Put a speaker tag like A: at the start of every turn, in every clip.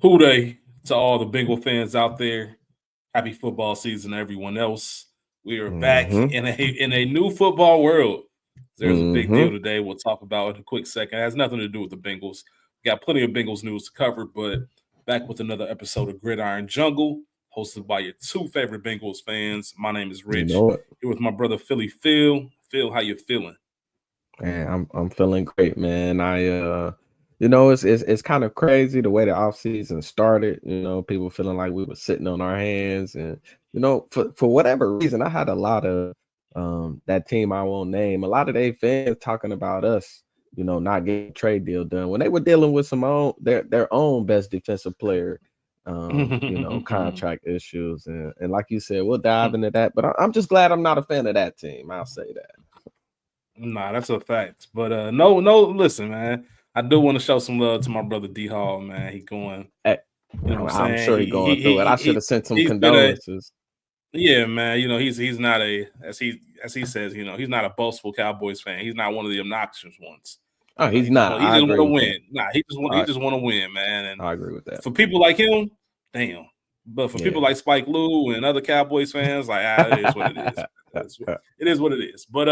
A: Who Dey to all the Bengal fans out there. Happy football season to everyone else. We are back
B: Mm-hmm.
A: in a new football world. There's a big
B: Mm-hmm.
A: deal today. We'll talk about in a quick second. It has nothing to do with the Bengals. We got plenty of Bengals news to cover, but back with another episode of Gridiron Jungle, hosted by your two favorite Bengals fans. My name is
B: You
A: Rich.
B: know it.
A: Here with my brother Philly Phil. Phil, how you feeling?
B: Man, I'm feeling great, man. It's kind of crazy the way the off season started. People feeling like we were sitting on our hands, and for whatever reason, I had a lot of that team I won't name, a lot of their fans talking about us, not getting a trade deal done when they were dealing with their own best defensive player, contract issues, and like you said, we'll dive into that. But I'm just glad I'm not a fan of that team. I'll say that.
A: Nah, that's a fact. But no, listen, man. I do want to show some love to my brother D Hall, man. He going,
B: Hey,
A: you know what I'm
B: I'm
A: saying?
B: sure he's going through it. I should have sent some
A: He's been a
B: condolences.
A: yeah, man. He's not a as he says, he's not a boastful Cowboys fan. He's not one of the obnoxious ones.
B: Oh, he's not.
A: He
B: I
A: just want
B: agree
A: to
B: with that.
A: win. Nah, he
B: I
A: just want to win, man. And
B: I agree with that.
A: for people like him, damn. But for people
B: Yeah.
A: like Spike Lou and other Cowboys fans, like it is what it is. It is what it is. But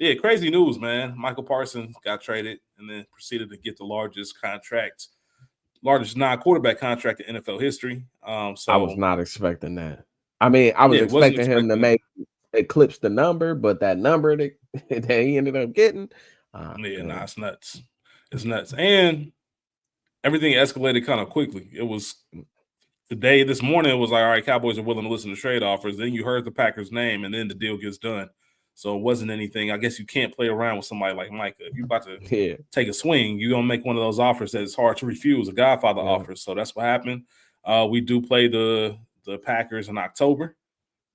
A: yeah, crazy news, man. Michael Parsons got traded and then proceeded to get the largest non-quarterback contract in NFL history.
B: I was
A: So
B: not expecting that. I mean, I was
A: yeah, wasn't
B: expecting him to
A: expecting it.
B: make eclipse the number, but that number that, that he ended up getting,
A: Yeah, nah,
B: man.
A: it's nuts. It's nuts. And everything escalated kind of quickly. It was today, this morning, it was like, all right, Cowboys are willing to listen to trade offers. Then you heard the Packers name, and then the deal gets done. So it wasn't anything. I guess you can't play around with somebody like Micah. If you're about to
B: Yeah.
A: take a swing, you're gonna make one of those offers that is hard to refuse, a Godfather
B: Yeah.
A: offer. So that's what happened. We do play the Packers in October.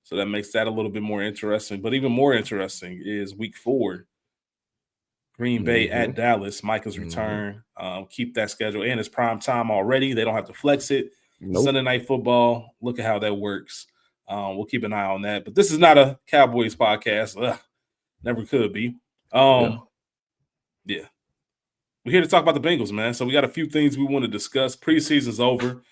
A: So that makes that a little bit more interesting. But even more interesting is week 4, Green Bay
B: Mm-hmm.
A: at Dallas, Micah's
B: Mm-hmm.
A: return. Keep that schedule. And it's prime time already. They don't have to flex it.
B: Nope.
A: Sunday night football. Look at how that works. We'll keep an eye on that. But this is not a Cowboys podcast. Ugh, never could be.
B: Yeah.
A: Yeah. We're here to talk about the Bengals, man. So we got a few things we want to discuss. Preseason's over.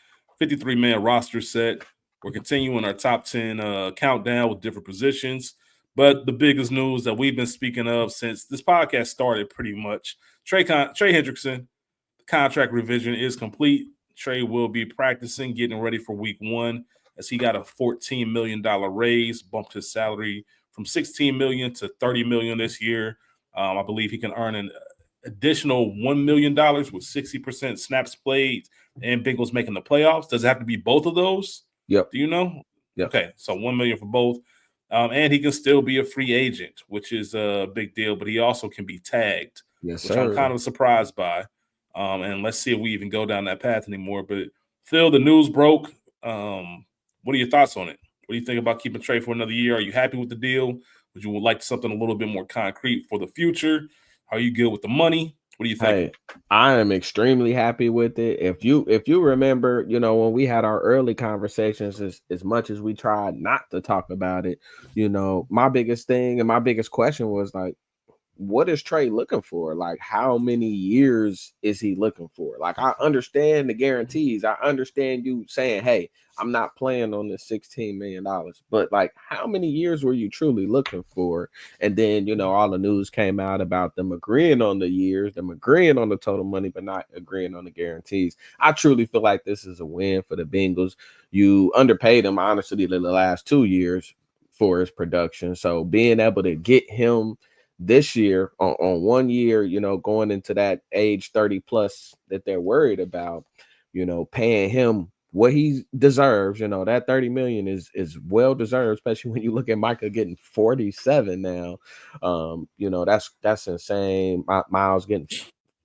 A: 53-man roster set. We're continuing our top 10 countdown with different positions. But the biggest news that we've been speaking of since this podcast started pretty much, Trey Hendrickson, the contract revision is complete. Trey will be practicing, getting ready for week 1 as he got a $14 million raise, bumped his salary from $16 million to $30 million this year. I believe he can earn an additional $1 million with 60% snaps played and Bengals making the playoffs. Does it have to be both of those?
B: Yep.
A: Do you know?
B: Yep.
A: Okay, so 1 million for both. And he can still be a free agent, which is a big deal, but he also can be tagged,
B: Yes,
A: which I'm
B: sir.
A: kind of surprised by. And let's see if we even go down that path anymore. But Phil, the news broke. What are your thoughts on it? What do you think about keeping Trey for another year? Are you happy with the deal? Would you like something a little bit more concrete for the future? Are you good with the money? What are you thinking?
B: Hey, I am extremely happy with it. If you remember, when we had our early conversations, as much as we tried not to talk about it, my biggest thing and my biggest question was like, what is Trey looking for? Like, how many years is he looking for? Like, I understand the guarantees. I understand you saying, hey, I'm not playing on this $16 million, but like, how many years were you truly looking for? And then, all the news came out about them agreeing on the years, them agreeing on the total money, but not agreeing on the guarantees. I truly feel like this is a win for the Bengals. You underpaid him, honestly, the last 2 years for his production. So being able to get him this year on 1 year, going into that age 30 plus that they're worried about, paying him what he deserves, that 30 million is well deserved, especially when you look at Micah getting 47 now. That's insane. Miles getting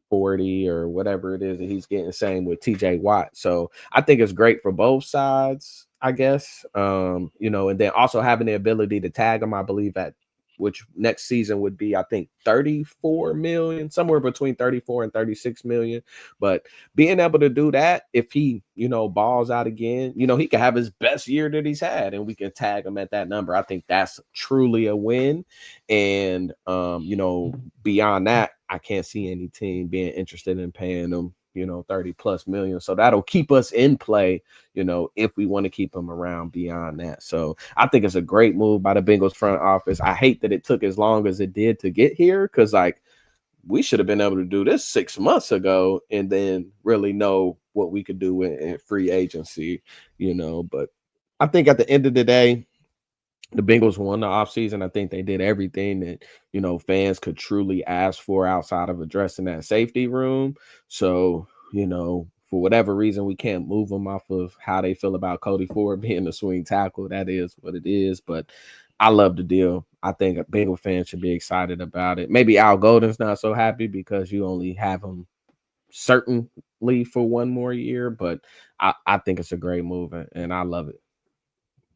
B: 40 or whatever it is that he's getting, same with TJ Watt. So I think it's great for both sides, I guess. And then also having the ability to tag him, I believe, at which next season would be, I think, 34 million, somewhere between 34 and 36 million. But being able to do that, if he, balls out again, he could have his best year that he's had and we can tag him at that number. I think that's truly a win. And, beyond that, I can't see any team being interested in paying him 30 plus million. So that'll keep us in play, if we want to keep him around beyond that. So I think it's a great move by the Bengals front office. I hate that it took as long as it did to get here, because like we should have been able to do this 6 months ago and then really know what we could do in free agency, But I think at the end of the day, the Bengals won the offseason. I think they did everything that, fans could truly ask for outside of addressing that safety room. So, for whatever reason, we can't move them off of how they feel about Cody Ford being the swing tackle. That is what it is. But I love the deal. I think a Bengal fan should be excited about it. Maybe Al Golden's not so happy because you only have him certainly for one more year. But I think it's a great move, and I love it.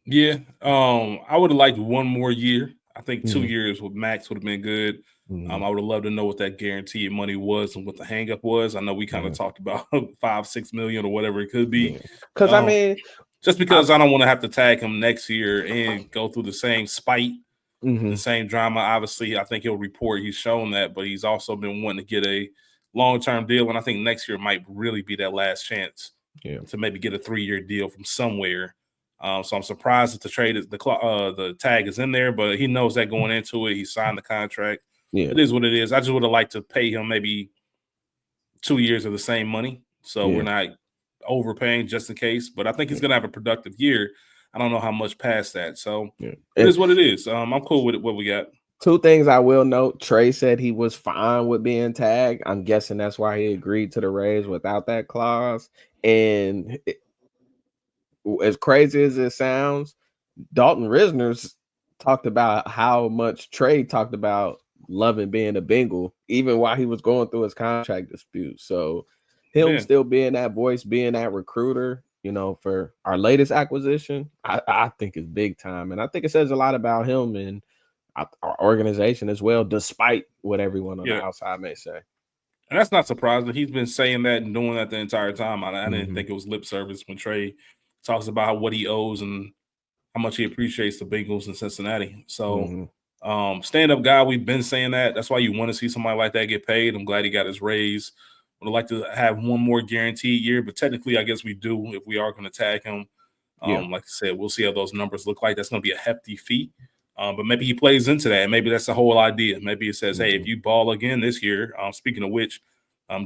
A: Yeah, I would have liked one more year. I think 2
B: Mhm.
A: years with Max would have been good.
B: Mhm.
A: I would have loved to know what that guaranteed money was and what the hangup was. I know we kind of
B: Yeah.
A: talked about 5-6 million or whatever it could be.
B: Yeah. Because I
A: Um,
B: mean,
A: just
B: I
A: because I don't want to have to tag him next year and go through the same spite, the
B: mhm.
A: same drama. Obviously, I think he'll report he's shown that, but he's also been wanting to get a long-term deal, and I think next year might really be that last chance
B: Yeah.
A: to maybe get a 3-year deal from somewhere. So I'm surprised that the trade is the tag is in there, but he knows that going into it. He signed the contract.
B: Yeah.
A: It is what it is. I just would have liked to pay him maybe 2 years of the same money, so we're
B: Yeah.
A: not overpaying just in case. But I think he's
B: Yeah.
A: going to have a productive year. I don't know how much past that, so
B: Yeah.
A: it
B: And
A: is what it is. I'm cool with it, what we got.
B: two things I will note: Trey said he was fine with being tagged. I'm guessing that's why he agreed to the raise without that clause. And as crazy as it sounds, Dalton Risner's talked about how much Trey talked about loving being a Bengal, even while he was going through his contract dispute. So him
A: Yeah,
B: still being that voice, being that recruiter, for our latest acquisition, I think is big time. And I think it says a lot about him and our organization as well, despite what everyone on the
A: yeah.
B: outside may say.
A: And that's not surprising. He's been saying that and doing that the entire time. I didn't
B: Hmm.
A: think it was lip service when Trey talks about what he owes and how much he appreciates the Bengals in Cincinnati. So,
B: Hmm.
A: stand up guy, we've been saying that. That's why you want to see somebody like that get paid. I'm glad he got his raise. Would like to have one more guaranteed year, but technically, I guess we do if we are going to tag him.
B: Yeah.
A: Like I said, we'll see how those numbers look like. That's going to be a hefty fee. But maybe he plays into that. Maybe that's the whole idea. Maybe it says, hey, if
B: Hmm.
A: you ball again this year, speaking of which,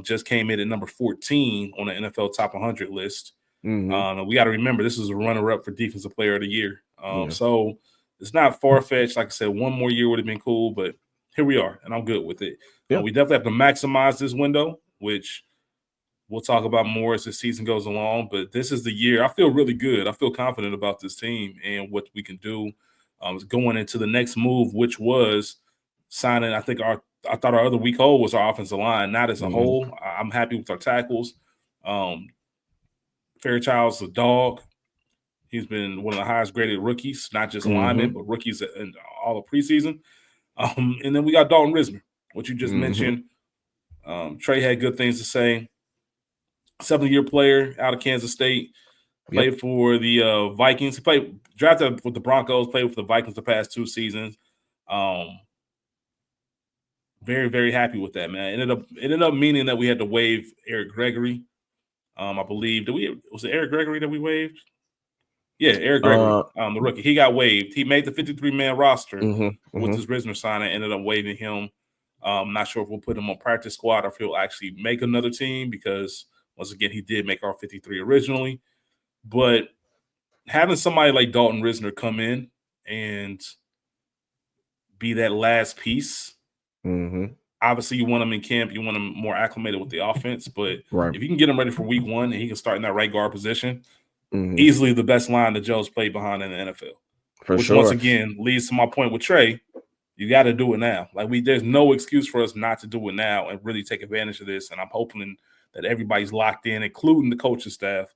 A: just came in at number 14 on the NFL top 100 list.
B: Hmm.
A: We got to remember this is a runner-up for Defensive Player of the Year.
B: Yeah.
A: So it's not far-fetched. Like I said, one more year would have been cool, but here we are, and I'm good with it.
B: Yeah.
A: We definitely have to maximize this window, which we'll talk about more as the season goes along. But this is the year. I feel really good. I feel confident about this team and what we can do. Going into the next move, which was signing. I thought our other weak hole was our offensive line. Not as a
B: Hmm.
A: whole. I'm happy with our tackles. Um, Fairchild's a dog. He's been one of the highest graded rookies, not just
B: Hmm.
A: linemen, but rookies in all of preseason. And then we got Dalton Risner, what you just
B: Hmm.
A: mentioned. Trey had good things to say. 7-year player out of Kansas State,
B: Yep.
A: played for the Vikings. He played drafted with the Broncos, played with the Vikings the past 2 seasons. Um, very, very happy with that, man. It ended up meaning that we had to waive Eric Gregory. I believe was it Eric Gregory that we waived? Yeah, Eric Gregory,
B: Uh.
A: the rookie. He got waived. He made the 53-man roster
B: Hmm.
A: with
B: Hmm.
A: this Risner signing. Ended up waiving him. Not sure if we'll put him on practice squad or if he'll actually make another team because once again he did make our 53 originally. But having somebody like Dalton Risner come in and be that last piece,
B: Hmm.
A: obviously you want him in camp, you want him more acclimated with the offense. But
B: Right.
A: if you can get him ready for week one and he can start in that right guard position,
B: Hmm.
A: easily the best line that Joe's played behind in the NFL.
B: For
A: Which once
B: sure.
A: again leads to my point with Trey. You got to do it now. There's no excuse for us not to do it now and really take advantage of this. And I'm hoping that everybody's locked in, including the coaching staff,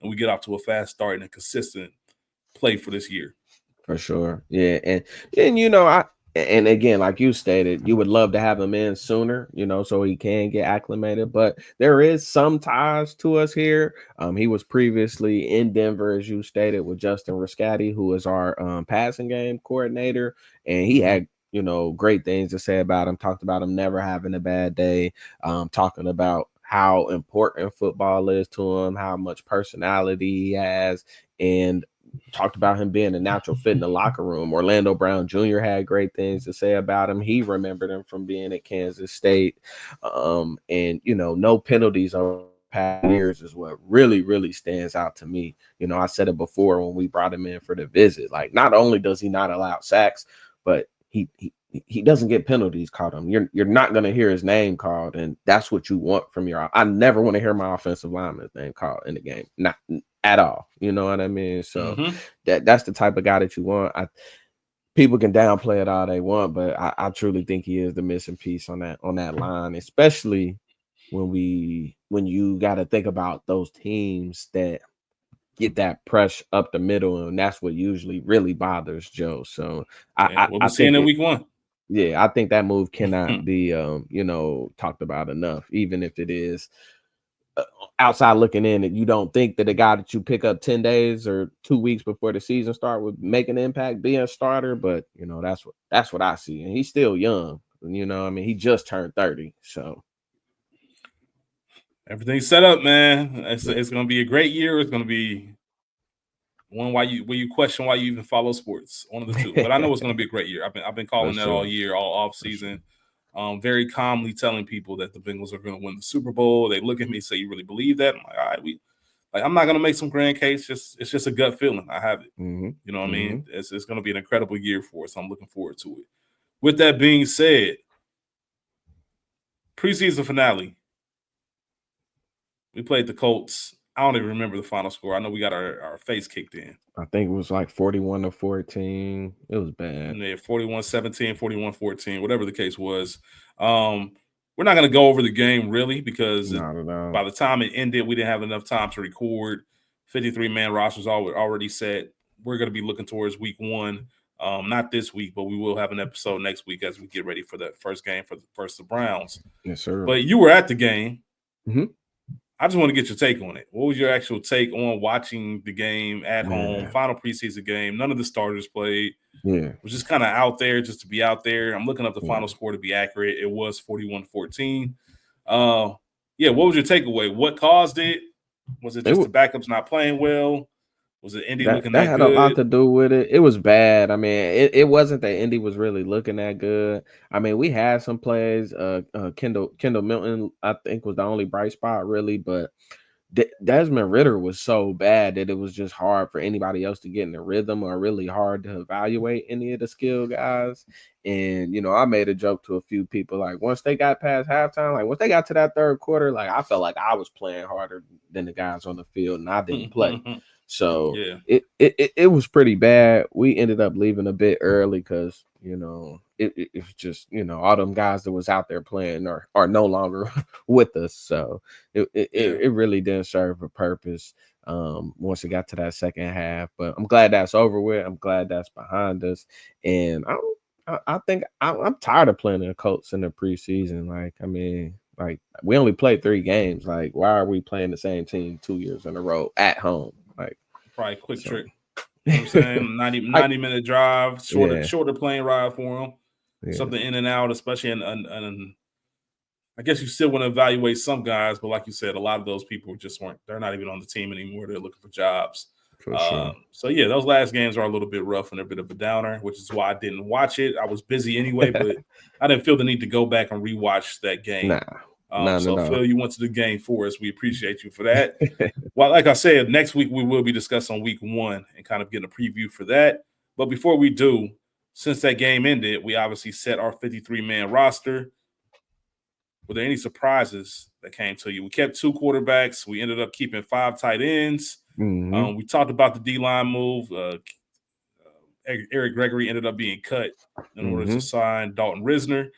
A: and we get off to a fast start and a consistent play for this year.
B: For sure. Yeah. And and again, like you stated, you would love to have him in sooner, so he can get acclimated. But there is some ties to us here. He was previously in Denver, as you stated, with Justin Riscati, who is our passing game coordinator, and he
A: Mm-hmm.
B: had great things to say about him. Talked about him never having a bad day. Talking about how important football is to him, how much personality he has, and talked about him being a natural fit in the locker room. Orlando Brown Jr. had great things to say about him. He remembered him from being at Kansas State. And no penalties over past years is what really, really stands out to me. I said it before when we brought him in for the visit. Like, not only does he not allow sacks, but he doesn't get penalties called him. You're not going to hear his name called, and that's what you want from your. I never want to hear my offensive lineman's name called in the game, not at all. You know what I mean? So that's the type of guy that you want. People can downplay it all they want, but I truly think he is the missing piece on that line, especially when you got to think about those teams that get that press up the middle, and that's what usually really bothers Joe. So
A: what
B: I
A: we're seeing
B: think
A: in week 1.
B: I think that move cannot be talked about enough, even if it is outside looking in, that you don't think that a guy that you pick up 10 days or 2 weeks before the season start would make an impact, be a starter. But that's what I see. And he's still young. I mean, he just turned 30. So
A: Everything's set up, man. It's going to be a great year. It's going to be one where you question why you even follow sports. One of the two. But I know it's going to be a great year. I've been calling that all year, all off season. Very calmly telling people that the Bengals are going to win the Super Bowl. They look at me and say, "You really believe that?" I'm like, "All right, I'm not going to make some grand case. It's just a gut feeling. I have it. You know what I mean? It's going to be an incredible year for us. I'm looking forward to it. With that being said, preseason finale. We played the Colts. I don't even remember the final score. I know we got our face kicked in.
B: I think it was like 41-14. It was bad.
A: Yeah, 41-17, 41-14, whatever the case was. We're not going to go over the game really because by the time it ended, we didn't have enough time to record. 53-man rosters already set. We're going to be looking towards week 1. Not this week, but we will have an episode next week as we get ready for that first game versus the Browns.
B: Yes, sir.
A: But you were at the game.
B: Mm-hmm.
A: I just want to get your take on it. What was your actual take on watching the game at home, final preseason game? None of the starters played.
B: Yeah.
A: It was just kind of out there just to be out there. I'm looking up the final score to be accurate. It was 41-14. What was your takeaway? What caused it? Was it just the backups not playing well? Was it Indy looking that
B: had
A: good?
B: a lot to do with it. It was bad. I mean, it wasn't that Indy was really looking that good. I mean, we had some plays. Kendall Milton, I think, was the only bright spot really, but Desmond Ridder was so bad that it was just hard for anybody else to get in the rhythm, or really hard to evaluate any of the skill guys. And I made a joke to a few people, like, once they got past halftime, like once they got to that third quarter, like I felt like I was playing harder than the guys on the field, and I didn't play. So it was pretty bad. We ended up leaving a bit early because it's just all them guys that was out there playing are no longer with us. So it really didn't serve a purpose once it got to that second half. But I'm glad that's over with. I'm glad that's behind us. And I think I'm tired of playing the Colts in the preseason. Like, I mean, like, we only played 3 games. Like, why are we playing the same team 2 years in a row at home? Like,
A: probably a quick trick. You know what I'm saying? 90-minute drive, shorter plane ride for them. Yeah. Something in and out, especially in I guess you still want to evaluate some guys, but like you said, a lot of those people they're not even on the team anymore. They're looking for jobs.
B: For sure.
A: So yeah, those last games are a little bit rough and they're a bit of a downer, which is why I didn't watch it. I was busy anyway, but I didn't feel the need to go back and rewatch that game. So Phil, you went to the game for us. We appreciate you for that. Well, like I said, next week we will be discussing week 1 and kind of getting a preview for that. But before we do, since that game ended, we obviously set our 53-man roster. Were there any surprises that came to you? We kept 2 quarterbacks. We ended up keeping 5 tight ends.
B: Mm-hmm.
A: We talked about the D-line move. Eric Gregory ended up being cut in order to sign Dalton Risner.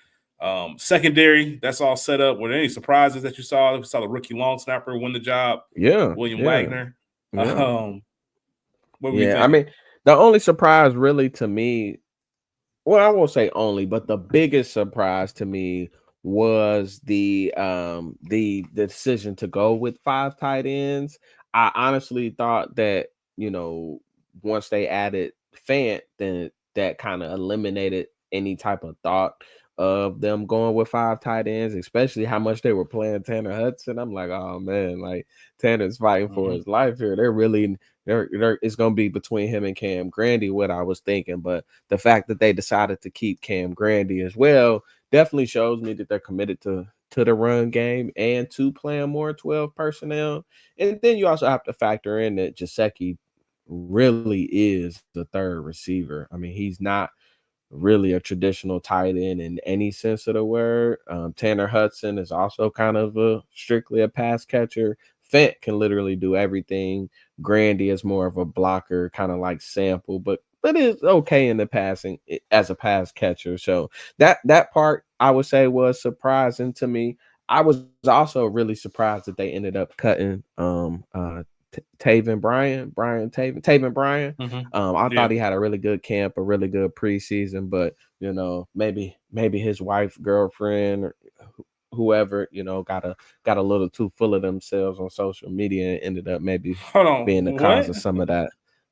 A: Secondary, that's all set up. Were there any surprises that you saw? We saw the rookie long snapper win the job.
B: Yeah.
A: William Wagner.
B: Yeah.
A: What were you thinking?
B: I mean, the only surprise really to me, well, I won't say only, but the biggest surprise to me was the decision to go with 5 tight ends. I honestly thought that, once they added Fant, then that kind of eliminated any type of thought of them going with 5 tight ends, especially how much they were playing Tanner Hudson. I'm like, oh man, like Tanner's fighting for his life here. They're it's gonna be between him and Cam Grandy, what I was thinking. But the fact that they decided to keep Cam Grandy as well definitely shows me that they're committed to the run game and to playing more 12 personnel. And then you also have to factor in that Gesicki really is the third receiver. I mean, he's not really a traditional tight end in any sense of the word. Tanner Hudson is also kind of strictly a pass catcher. Fent can literally do everything. Grandy is more of a blocker, kind of like Sample, but is okay in the passing as a pass catcher. So that part I would say was surprising to me. I was also really surprised that they ended up cutting Taven Taven Bryan. I thought
A: Yeah.
B: he had a really good camp, a really good preseason, but maybe his wife, girlfriend, or whoever, got a little too full of themselves on social media and ended up maybe
A: Hold on.
B: being the cause
A: What?
B: of some of that.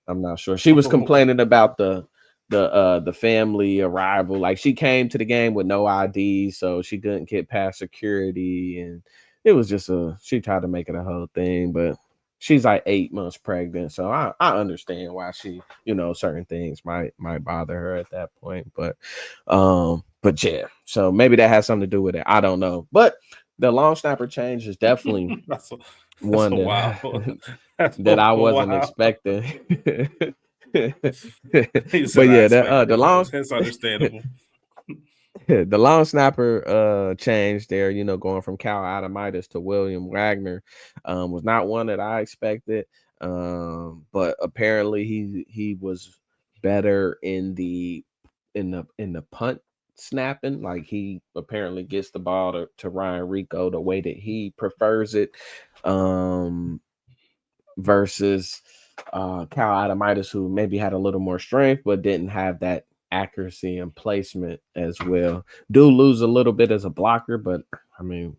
B: I'm not sure. She was complaining about the family arrival. Like she came to the game with no ID, so she couldn't get past security, and it was just she tried to make it a whole thing, but she's like 8 months pregnant, so I understand why she, certain things might bother her at that point. But yeah, so maybe that has something to do with it. I don't know. But the long snapper change is definitely
A: that's
B: one
A: a
B: that
A: wild. That's
B: that
A: a
B: I wasn't
A: wild.
B: expecting.
A: He
B: But
A: said I
B: yeah,
A: expected
B: the
A: it.
B: long
A: That's understandable.
B: the long snapper change there, going from Cal Adamitis to William Wagner, was not one that I expected. But apparently he was better in the punt snapping. Like he apparently gets the ball to Ryan Rico the way that he prefers it. Versus Cal Adamitis, who maybe had a little more strength but didn't have that accuracy and placement as well. Do lose a little bit as a blocker, but I mean,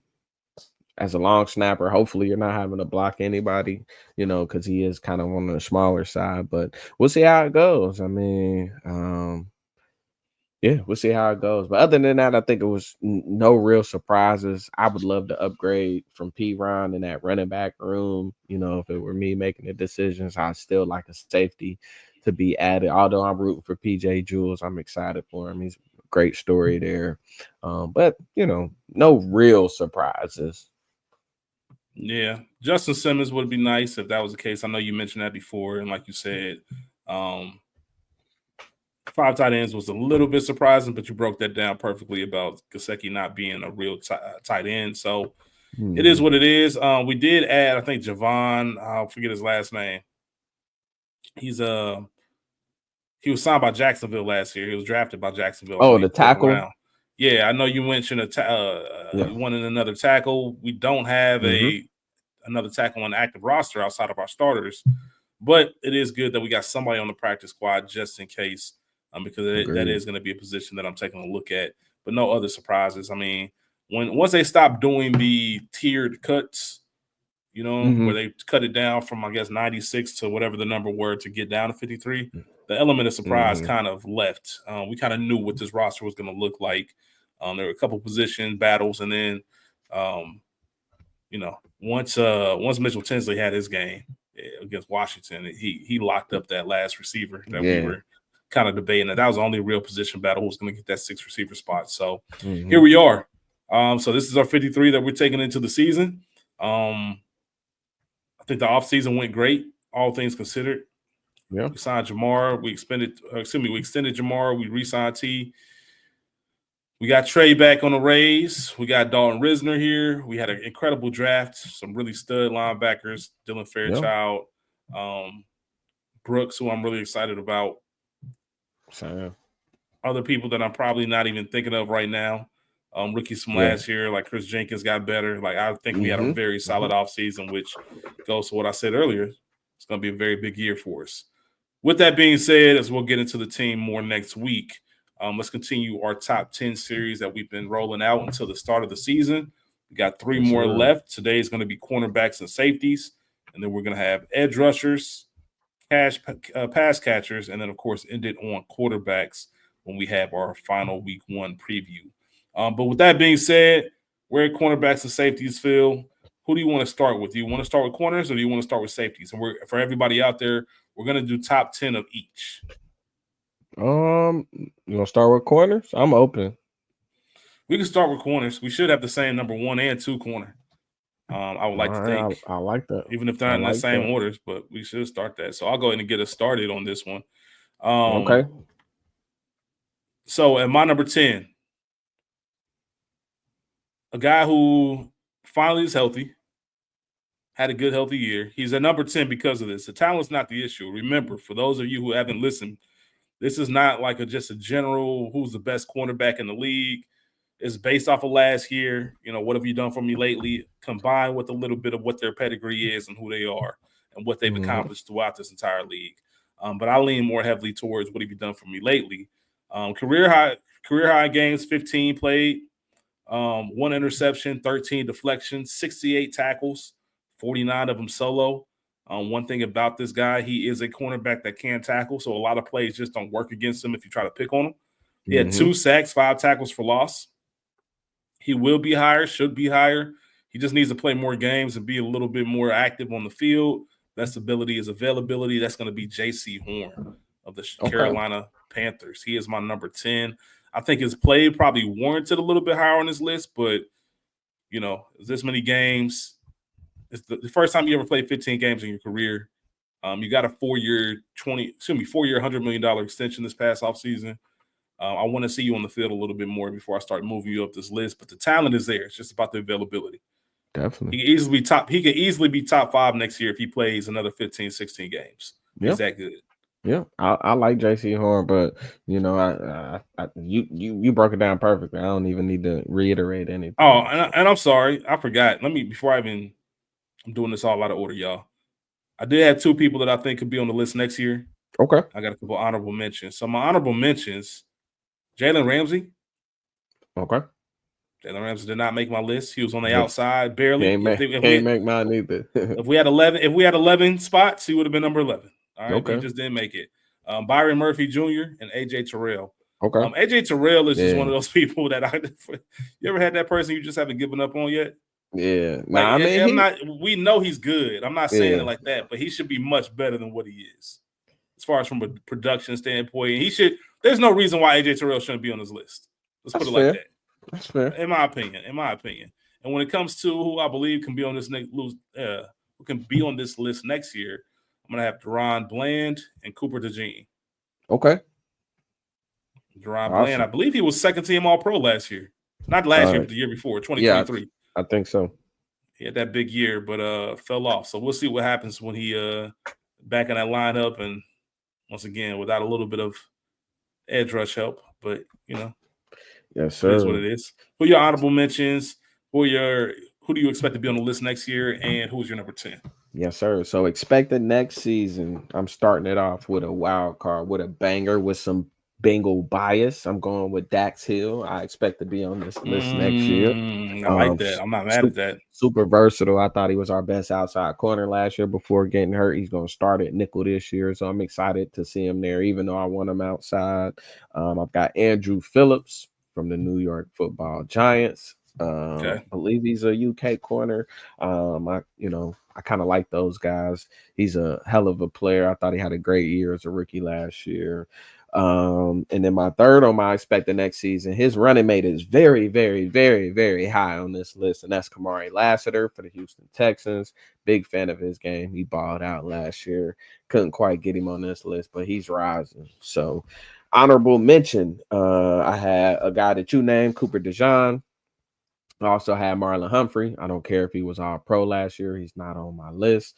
B: as a long snapper, hopefully you're not having to block anybody, because he is kind of on the smaller side. But we'll see how it goes. I mean, yeah, we'll see how it goes. But other than that, I think it was no real surprises. I would love to upgrade from P. Ron in that running back room. If it were me making the decisions, I still like a safety to be added. Although I'm rooting for PJ Jules, I'm excited for him. He's a great story there. But no real surprises.
A: Yeah, Justin Simmons would be nice if that was the case. I know you mentioned that before, and like you said, um, 5 tight ends was a little bit surprising, but you broke that down perfectly about Gesicki not being a real tight end. So it is
B: Mhm.
A: what it is. We did add, I think, Javon. I'll forget his last name. He's he was signed by Jacksonville last year. He was drafted by Jacksonville, I
B: Oh,
A: believe,
B: the
A: 4th
B: tackle.
A: round. Yeah, I know you mentioned
B: Yeah.
A: you wanted another tackle. We don't have
B: Hmm.
A: another tackle on the active roster outside of our starters, but it is good that we got somebody on the practice squad just in case, because that
B: Agreed.
A: is going to be a position that I'm taking a look at. But no other surprises. I mean, once they stop doing the tiered cuts, where
B: Hmm.
A: they cut it down from, I guess, 96 to whatever the number were to get down to 53, the element of surprise
B: Hmm.
A: kind of left. We kind of knew what this roster was going to look like. There were a couple position battles, and then, um, once Mitchell Tinsley had his game against Washington, he locked up that last receiver that we
B: Yeah.
A: were kind of debating. That was the only real position battle who was going to get that 6 receiver spot. So here
B: Hmm.
A: we are. So this is our 53 that we're taking into the season. Um, I think the offseason went great, all things considered.
B: Yeah.
A: We signed Jamar. We extended Jamar. We re-signed T. We got Trey back on the Rays. We got Dalton Risner here. We had an incredible draft. Some really stud linebackers, Dylan
B: Yeah.
A: Fairchild, um, Brooks, who I'm really excited about.
B: So
A: Other people that I'm probably not even thinking of right now. Rookies from
B: yeah.
A: last year, like Chris Jenkins, got better. Like I think we had a
B: Hmm.
A: very solid offseason, which goes to what I said earlier. It's going to be a very big year for us. With that being said, as we'll get into the team more next week, let's continue our top 10 series that we've been rolling out until the start of the season. We got 3
B: Yes,
A: more
B: sir.
A: left. Today is going to be cornerbacks and safeties. And then we're going to have edge rushers, pass catchers, and then, of course, end it on quarterbacks when we have our final week 1 preview. But with that being said, where cornerbacks and safeties feel, who do you want to start with? Do you want to start with corners or do you want to start with safeties? And for everybody out there, we're gonna do top 10 of each.
B: You gonna start with corners? I'm open.
A: We can start with corners. We should have the same number 1 and 2 corner. I would
B: All
A: like to think,
B: right, I like that.
A: even if they're
B: I
A: not in the
B: like
A: same
B: that.
A: orders, but we should start that. So I'll go ahead and get us started on this one. Um,
B: Okay.
A: so at my number 10, a guy who finally is healthy, had a good healthy year. He's at number 10 because of this. The talent's not the issue. Remember, for those of you who haven't listened, this is not like just a general who's the best cornerback in the league. It's based off of last year. What have you done for me lately? Combined with a little bit of what their pedigree is and who they are and what they've
B: Hmm.
A: accomplished throughout this entire league. But I lean more heavily towards what have you done for me lately. Career high games, 15 played, one interception, 13 deflections, 68 tackles, 49 of them solo. One thing about this guy, he is a cornerback that can tackle, so a lot of plays just don't work against him if you try to pick on him. He had
B: Hmm.
A: 2 sacks, 5 tackles for loss. He will be higher, should be higher. He just needs to play more games and be a little bit more active on the field. Best ability is availability. That's going to be J.C. Horn of the
B: Okay.
A: Carolina Panthers. He is my number 10. I think his play probably warranted a little bit higher on this list, but this many games. It's the first time you ever played 15 games in your career. You got a 4-year, $100 million extension this past offseason. I want to see you on the field a little bit more before I start moving you up this list. But the talent is there. It's just about the availability.
B: Definitely.
A: He could easily be top 5 next year if he plays another 15, 16 games.
B: Yeah.
A: He's that good.
B: Yeah, I like JC Horn, but you broke it down perfectly. I don't even need to reiterate anything.
A: Oh, and I'm sorry, I forgot. Let me before I'm doing this all out of order, y'all. I did have 2 people that I think could be on the list next year.
B: Okay.
A: I got a couple honorable mentions. So my honorable mentions: Jalen Ramsey.
B: Okay.
A: Jalen Ramsey did not make my list. He was on the
B: But
A: outside barely.
B: can't make mine either.
A: If we had 11 spots, he would have been number 11. All right, but he
B: Okay.
A: just didn't make it. Byron Murphy Jr. and AJ Terrell.
B: Okay.
A: AJ Terrell is just one
B: Yeah.
A: of those people that you ever had that person you just haven't given up on yet?
B: Yeah.
A: Like
B: Nah, I mean
A: we know he's good. I'm not saying
B: yeah,
A: it like that, but he should be much better than what he is as far as from a production standpoint. And there's no reason why AJ Terrell shouldn't be on this list. Let's put
B: that's
A: it like
B: fair.
A: that.
B: That's fair.
A: In my opinion. And when it comes to who I believe can be on this who can be on this list next year, I'm gonna have Deron Bland and Cooper DeJean.
B: Okay.
A: Deron Bland, I
B: Awesome.
A: believe he was second team All Pro last year. Not last year, but the year before,
B: Yeah,
A: 2023.
B: I think so.
A: He had that big year, but fell off. So we'll see what happens when he back in that lineup and once again without a little bit of edge rush help. But
B: Yes,
A: it is what
B: sir.
A: it is. Who are your honorable mentions? Who do you expect to be on the list next year? And who's your number 10?
B: Yes, sir. So expected next season, I'm starting it off with a wild card, with a banger, with some Bengal bias. I'm going with Dax Hill. I expect to be on this list next year.
A: I like that.
B: S-
A: I'm not mad at
B: super,
A: that.
B: super versatile. I thought he was our best outside corner last year before getting hurt. He's going to start at nickel this year, so I'm excited to see him there, even though I want him outside. I've got Andrew Phillips from the New York Football Giants.
A: Okay.
B: Believe he's a UK corner. I kind of like those guys. He's a hell of a player. I thought he had a great year as a rookie last year. And then my third on my expected next season, his running mate is very, very, very, very high on this list, and that's Kamari Lassiter for the Houston Texans. Big fan of his game. He balled out last year. Couldn't quite get him on this list, but he's rising. So, honorable mention. I had a guy that you named, Cooper DeJean. I also had Marlon Humphrey. I don't care if he was all pro last year. He's not on my list.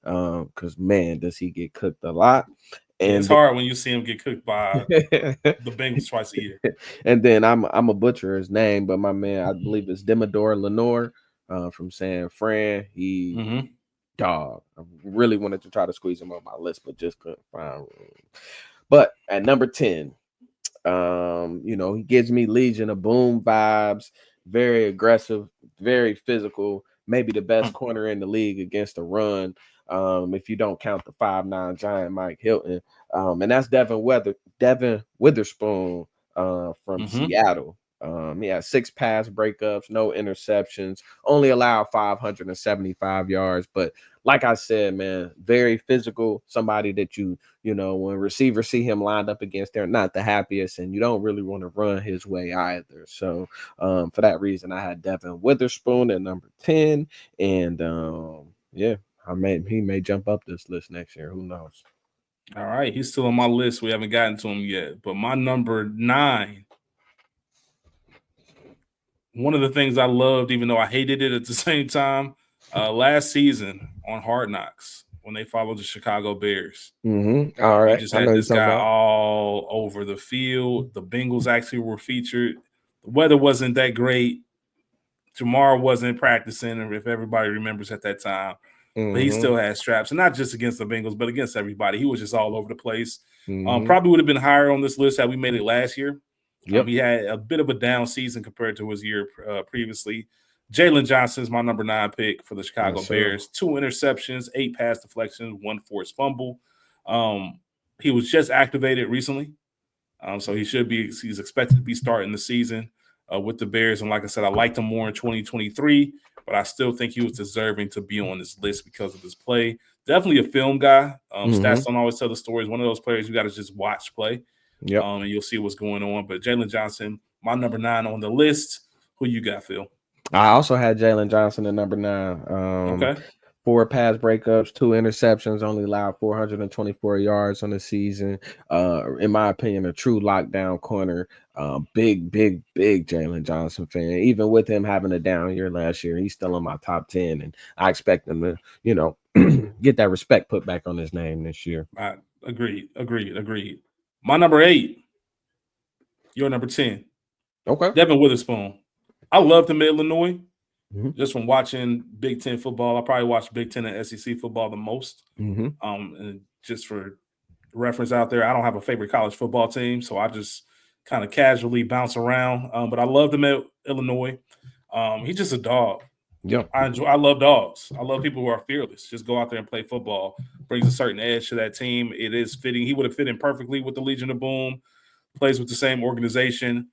B: Because man, does he get cooked a lot.
A: Yeah, it's
B: And
A: hard when you see him get cooked by
B: then,
A: the Bengals twice a year.
B: and then I'm a butcher his name, but my man, I believe it's Demodore Lenore from San Fran. He
A: Mm-hmm.
B: dog. I really wanted to try to squeeze him on my list, but just couldn't find room. But at number 10, he gives me Legion of Boom vibes, very aggressive, very physical, maybe the best corner in the league against the run. If you don't count the 5'9" giant Mike Hilton. And that's Devin Witherspoon from
A: Mm-hmm.
B: Seattle. He had 6 pass breakups, no interceptions, only allowed 575 yards. But like I said, man, very physical. Somebody that when receivers see him lined up against, they're not the happiest, and you don't really want to run his way either. So for that reason, I had Devin Witherspoon at number 10, and yeah, he may jump up this list next year. Who knows?
A: All right, he's still on my list. We haven't gotten to him yet. But my number 9, one of the things I loved, even though I hated it at the same time, last season on Hard Knocks when they followed the Chicago Bears.
B: All
A: You
B: right,
A: just
B: I know
A: had
B: you're
A: this
B: talking
A: guy
B: about.
A: all over the field. The Bengals actually were featured. The weather wasn't that great. Jamar wasn't practicing, if everybody remembers at that time, but he still had straps, and not just against the Bengals, but against everybody. He was just all over the place. Probably would have been higher on this list had we made it last year.
B: Yep.
A: He had a bit of a down season compared to his year previously. Jalen Johnson is my number 9 pick for the Chicago Bears. 2 interceptions, 8 pass deflections, 1 forced fumble. He was just activated recently, so he's expected to be starting the season with the Bears. And like I said, I liked him more in 2023, but I still think he was deserving to be on this list because of his play. Definitely a film guy. Stats don't always tell the stories. One of those players you got to just watch play.
B: Yep.
A: And you'll see what's going on. But Jalen Johnson, my number 9 on the list. Who you got, Phil?
B: I also had Jalen Johnson at number 9.
A: Okay.
B: 4 pass breakups, 2 interceptions, only allowed 424 yards on the season. In my opinion, a true lockdown corner. Big Jalen Johnson fan. Even with him having a down year last year, he's still in my top 10, and I expect him to, get that respect put back on his name this year.
A: Agreed. My number 8, your number 10.
B: Okay.
A: Devin Witherspoon. I loved him at Illinois.
B: Mm-hmm.
A: Just from watching Big Ten football. I probably watched Big Ten and SEC football the most.
B: Mm-hmm.
A: And just for reference out there, I don't have a favorite college football team, so I just kind of casually bounce around. But I loved him at Illinois. He's just a dog.
B: Yeah.
A: I love dogs. I love people who are fearless. Just go out there and play football. Brings a certain edge to that team. It is fitting. He would have fit in perfectly with the Legion of Boom. Plays with the same organization.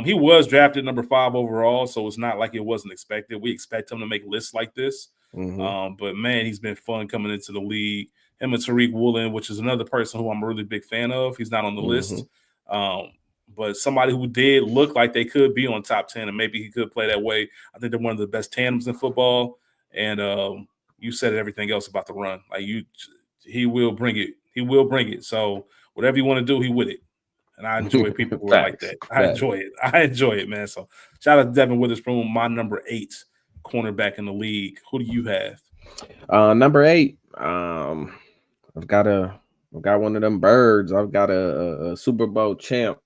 A: He was drafted number 5 overall, so it's not like it wasn't expected. We expect him to make lists like this. But man, he's been fun coming into the league. Him and Tariq Woolen, which is another person who I'm a really big fan of. He's not on the list. But somebody who did look like they could be on top 10, and maybe he could play that way. I think they're one of the best tandems in football. And you said everything else about the run. He will bring it. He will bring it. So whatever you want to do, he with it. And I enjoy people who are like that. I enjoy it, man. So shout out to Devin Witherspoon, my number 8 cornerback in the league. Who do you have?
B: Number 8. I've got one of them birds. I've got a Super Bowl champ.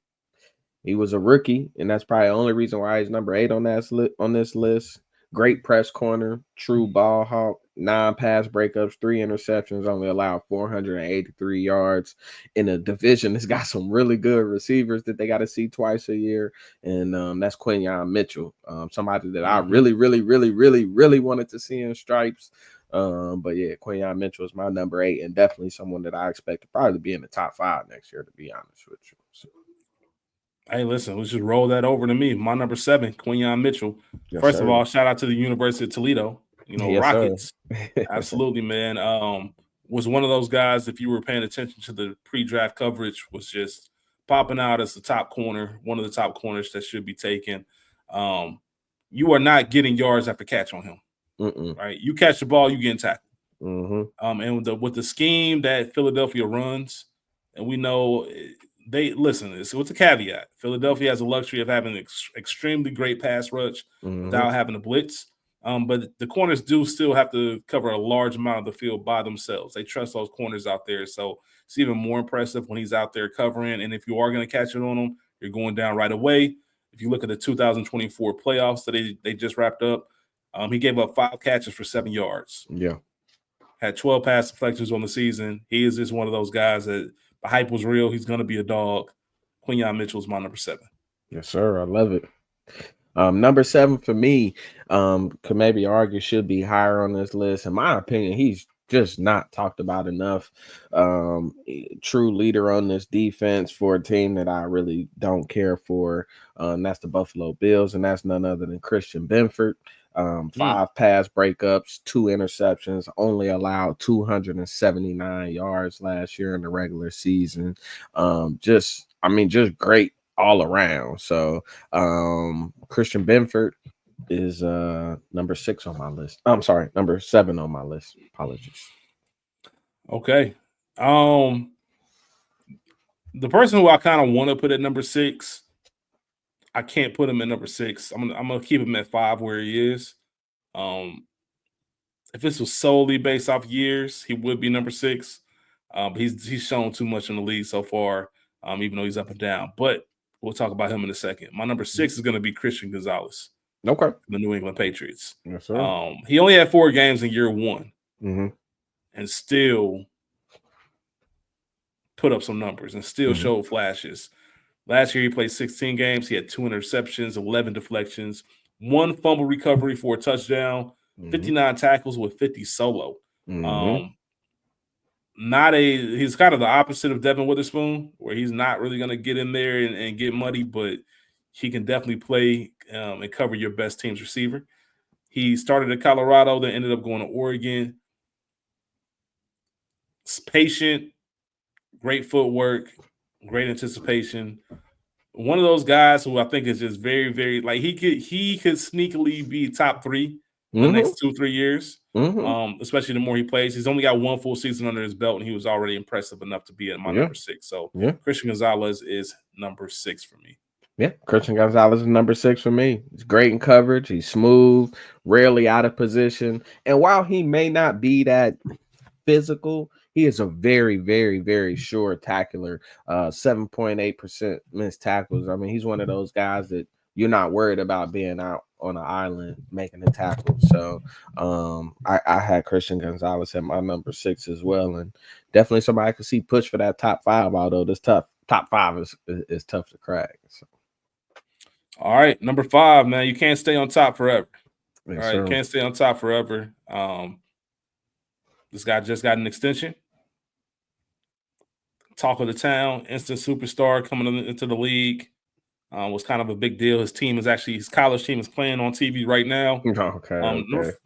B: He was a rookie, and that's probably the only reason why he's number 8 on this list. Great press corner, true ball hawk, 9 pass breakups, 3 interceptions, only allowed 483 yards in a division that's got some really good receivers that they got to see twice a year. And that's Quinyon Mitchell, somebody that I really wanted to see in stripes. But yeah, Quinyon Mitchell is my number 8, and definitely someone that I expect to probably be in the top 5 next year, to be honest with you. So.
A: Hey, listen, let's just roll that over to me. My number 7, Quinyon Mitchell.
B: Yes,
A: First
B: sir.
A: of all, shout out to the University of Toledo.
B: Yes,
A: Rockets. Absolutely, man. Was one of those guys, if you were paying attention to the pre-draft coverage, was just popping out as the top corner, one of the top corners that should be taken. You are not getting yards after catch on him. Right? You catch the ball, you getting tackled. And with the scheme that Philadelphia runs, and we know it's a caveat. Philadelphia has the luxury of having an extremely great pass rush without having to blitz. But the corners do still have to cover a large amount of the field by themselves. They trust those corners out there. So it's even more impressive when he's out there covering. And if you are going to catch it on him, you're going down right away. If you look at the 2024 playoffs that they just wrapped up, he gave up 5 catches for 7 yards.
B: Yeah.
A: Had 12 pass deflections on the season. He is just one of those guys that the hype was real. He's going to be a dog. Quinyon Mitchell is my number 7.
B: Yes, sir. I love it. Number 7 for me, could maybe argue should be higher on this list. In my opinion, he's just not talked about enough. True leader on this defense for a team that I really don't care for. That's the Buffalo Bills, and that's none other than Christian Benford. 5 pass breakups, 2 interceptions, only allowed 279 yards last year in the regular season. Just great all around. So Christian Benford is number 6 on my list. I'm sorry, number 7 on my list. Apologies.
A: Okay. The person who I kind of want to put at number 6, I can't put him at number 6. I'm gonna keep him at 5 where he is. Um, if this was solely based off years, he would be number 6. But he's shown too much in the league so far, even though he's up and down. But we'll talk about him in a second. My number 6 is going to be Christian Gonzalez,
B: Okay.
A: the New England Patriots.
B: Yes, sir.
A: He only had 4 games in year 1,
B: Mm-hmm.
A: and still put up some numbers and still showed flashes. Last year, he played 16 games. He had 2 interceptions, 11 deflections, 1 fumble recovery for a touchdown, 59 tackles with 50 solo. He's kind of the opposite of Devin Witherspoon, where he's not really going to get in there and get muddy, but he can definitely play and cover your best team's receiver. He started at Colorado, then ended up going to Oregon. It's patient, great footwork, great anticipation. One of those guys who I think is just very, very like he could sneakily be top 3 in the next 2-3 years. Especially the more he plays. He's only got 1 full season under his belt, and he was already impressive enough to be at my number 6. So Christian Gonzalez is number 6 for me.
B: Yeah, Christian Gonzalez is number 6 for me. He's great in coverage. He's smooth, rarely out of position. And while he may not be that physical, he is a very, very, very sure tackler. 7.8% missed tackles. I mean, he's one of those guys that you're not worried about being out on an island making a tackle. So I had Christian Gonzalez at my number 6 as well. And definitely somebody I could see push for that top 5, although this top 5 is tough to crack. So.
A: All right, number 5, man. You can't stay on top forever.
B: Yes,
A: all right,
B: sir.
A: You can't stay on top forever. This guy just got an extension. Talk of the town, instant superstar coming into the league. Was kind of a big deal. His college team is playing on TV right now.
B: Okay.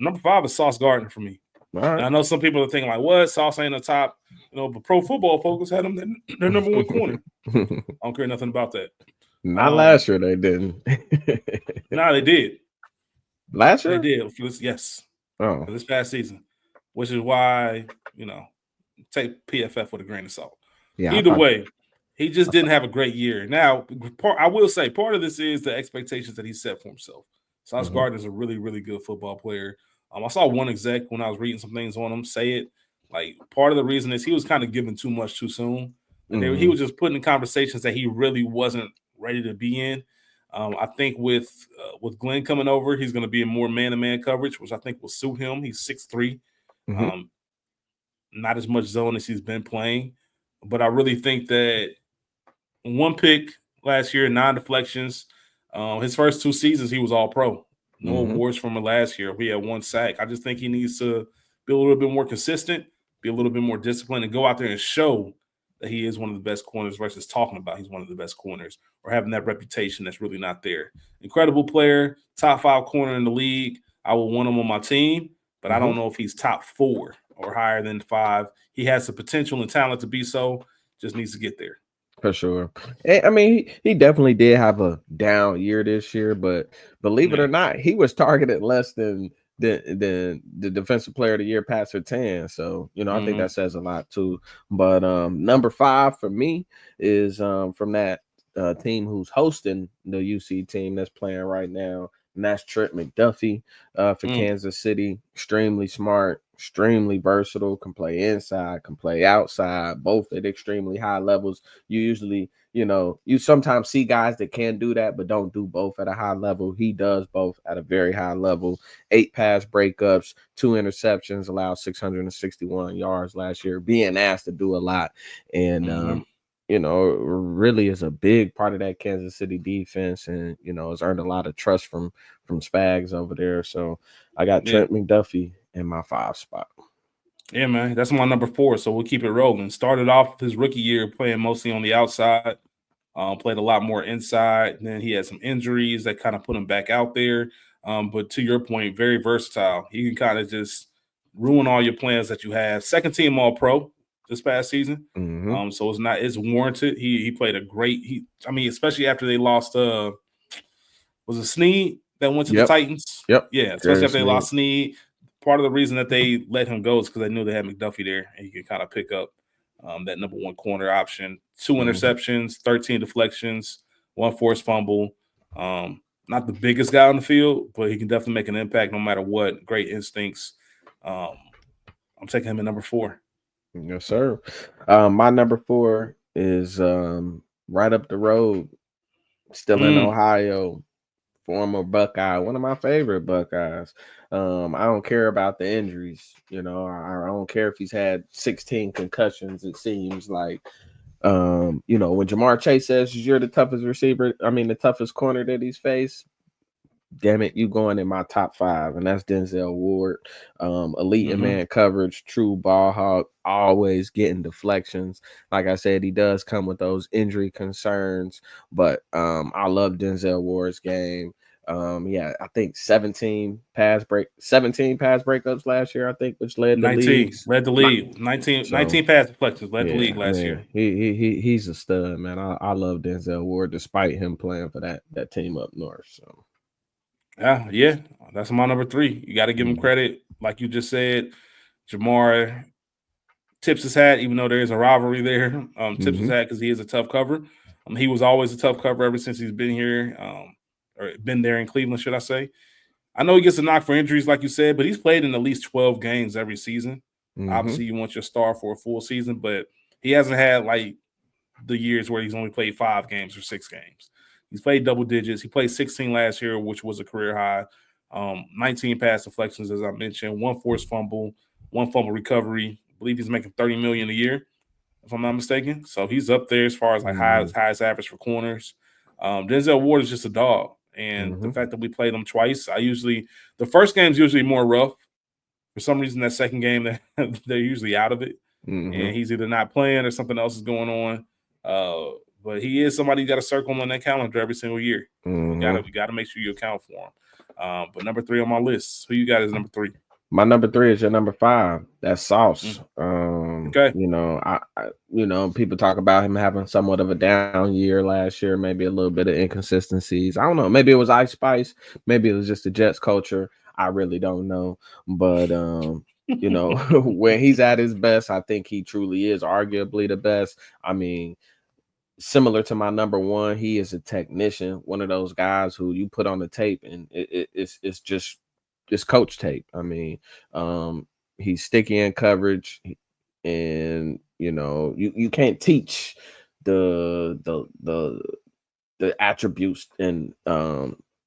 A: Number 5 is Sauce Gardner for me.
B: All right.
A: And I know some people are thinking like, "What? Sauce ain't the top." But Pro Football Focus had him their number 1 corner. I don't care nothing about that.
B: Not last year, they didn't.
A: No, they did.
B: Last year,
A: they did. Yes.
B: Oh,
A: for this past season, which is why take PFF with a grain of salt. Yeah. Either way, he just didn't have a great year. Now, I will say part of this is the expectations that he set for himself. Sauce Gardner is a really, really good football player. I saw one exec when I was reading some things on him say it. Like, part of the reason is he was kind of given too much too soon. And he was just putting in conversations that he really wasn't ready to be in. I think with Glenn coming over, he's going to be in more man-to-man coverage, which I think will suit him. He's 6'3". Not as much zone as he's been playing. But I really think that 1 pick last year, 9 deflections. His first 2 seasons, he was all pro. No awards from him last year. We had 1 sack. I just think he needs to be a little bit more consistent, be a little bit more disciplined, and go out there and show that he is one of the best corners versus talking about he's one of the best corners or having that reputation that's really not there. Incredible player, top 5 corner in the league. I would want him on my team, but I don't know if he's top 4 or higher than 5. He has the potential and talent to be so, just needs to get there.
B: For sure. I mean, he definitely did have a down year this year, but believe it or not, he was targeted less than the defensive player of the year, Pat Surtain. So, I think that says a lot too. But number 5 for me is from that team who's hosting the UC team that's playing right now. And that's Trent McDuffie for Kansas City. Extremely smart, extremely versatile, can play inside, can play outside, both at extremely high levels. You usually, you sometimes see guys that can do that, but don't do both at a high level. He does both at a very high level. 8 pass breakups, 2 interceptions, allowed 661 yards last year, being asked to do a lot. And, really is a big part of that Kansas City defense, and has earned a lot of trust from Spags over there. So I got Trent McDuffie in my 5 spot.
A: Yeah, man, that's my number 4. So we'll keep it rolling. Started off his rookie year playing mostly on the outside. Played a lot more inside. Then he had some injuries that kind of put him back out there. But to your point, very versatile. He can kind of just ruin all your plans that you have. Second team All Pro this past season.
B: Mm-hmm.
A: So it's warranted. He played a great. I mean, especially after they lost. Was it Snead that went to the
B: Yep.
A: Titans?
B: Yep.
A: Yeah, especially
B: Jerry
A: after they
B: Sneed.
A: lost Snead. Part of the reason that they let him go is because they knew they had McDuffie there, and he could kind of pick up that number 1 corner option. 2
B: Mm-hmm.
A: interceptions, 13 deflections, 1 forced fumble. Um, Not the biggest guy on the field, but he can definitely make an impact no matter what. Great instincts. Um, I'm taking him at number 4.
B: Yes, sir. My number 4 is right up the road, still in
A: Mm,
B: Ohio, former Buckeye, one of my favorite Buckeyes. I don't care about the injuries. I don't care if he's had 16 concussions. It seems like, when Jamar Chase says you're the toughest receiver, I mean the toughest corner that he's faced. Damn it, you going in my top 5, and that's Denzel Ward. Elite in
A: hmm
B: man coverage, true ball hawk, always getting deflections. Like I said, he does come with those injury concerns, but I love Denzel Ward's game. Yeah, I think 17 pass breakups last year, I think, which led the
A: 19
B: leagues.
A: led the
B: Not,
A: league. 19,
B: so
A: 19 pass deflections led the
B: yeah,
A: league last year.
B: man, he's a stud, man. I love Denzel Ward despite him playing for that team up north. So.
A: Yeah, that's my number 3. You got to give him
B: Mhm.
A: credit, like you just said. Jamar tips his hat, even though there is a rivalry there. Tips his
B: Mhm.
A: hat because he is a tough cover. He was always a tough cover ever since he's been here, or been there in Cleveland, should I say? I know he gets a knock for injuries, like you said, but he's played in at least 12 games every season.
B: Mhm.
A: Obviously, you want your star for a full season, but he hasn't had like the years where he's only played 5 games or 6 games. He's played double digits. He played 16 last year, which was a career high. 19 pass deflections, as I mentioned, 1 forced fumble, 1 fumble recovery. I believe he's making 30 million a year, if I'm not mistaken. So he's up there as far as like
B: Mhm.
A: highest average for corners. Denzel Ward is just a dog, and the
B: Mhm.
A: fact that we played him twice, the first game's usually more rough. For some reason, that second game they're usually out of it, and
B: Mhm.
A: he's either not playing or something else is going on. Uh, but he is somebody you got to circle on that calendar every single year.
B: Mhm.
A: We gotta make sure you account for him. But number 3 on my list, who you got as number 3?
B: My number 3 is your number 5. That's Sauce.
A: Mm, okay,
B: People talk about him having somewhat of a down year last year, maybe a little bit of inconsistencies. I don't know. Maybe it was Ice Spice. Maybe it was just the Jets culture. I really don't know. But when he's at his best, I think he truly is arguably the best. I mean, similar to my number 1, he is a technician, one of those guys who you put on the tape and it's just coach tape. I mean, um, he's sticky in coverage, and you can't teach the the the the attributes and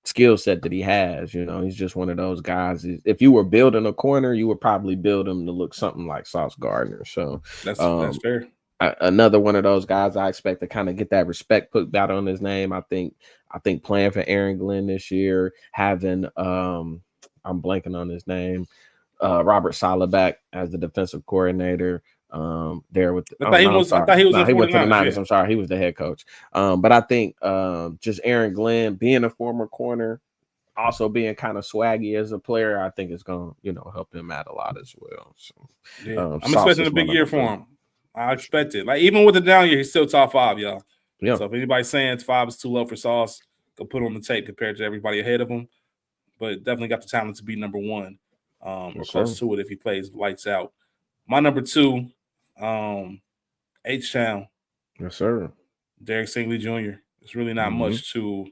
B: skill set that he has. He's just one of those guys. If you were building a corner, you would probably build him to look something like Sauce Gardner. So
A: that's
B: um
A: fair.
B: another one of those guys I expect to kind of get that respect put out on his name. I think playing for Aaron Glenn this year, having I'm blanking on his name, Robert Saleh back as the defensive coordinator. There with
A: I
B: oh
A: thought he
B: no, I'm
A: was. I
B: sorry.
A: thought he was
B: No,
A: in
B: he went to the
A: 49ers.
B: Niners.
A: Yeah,
B: I'm sorry, he was the head coach. But I think just Aaron Glenn being a former corner, also being kind of swaggy as a player, I think is gonna, help him out a lot as well.
A: yeah.
B: So
A: I'm
B: Sauce
A: expecting a
B: is my
A: big year
B: number
A: for
B: 3.
A: him. I expect it. Like even with the down year, he's still top 5, y'all.
B: Yeah.
A: So if anybody's saying 5 is too low for Sauce, go put on the tape compared to everybody ahead of him. But definitely got the talent to be number 1, or
B: Yes,
A: close
B: sir.
A: to it if he plays lights out. My number 2, um, H Town,
B: Yes, sir.
A: Derek Stingley Jr. It's really not
B: Mhm.
A: much to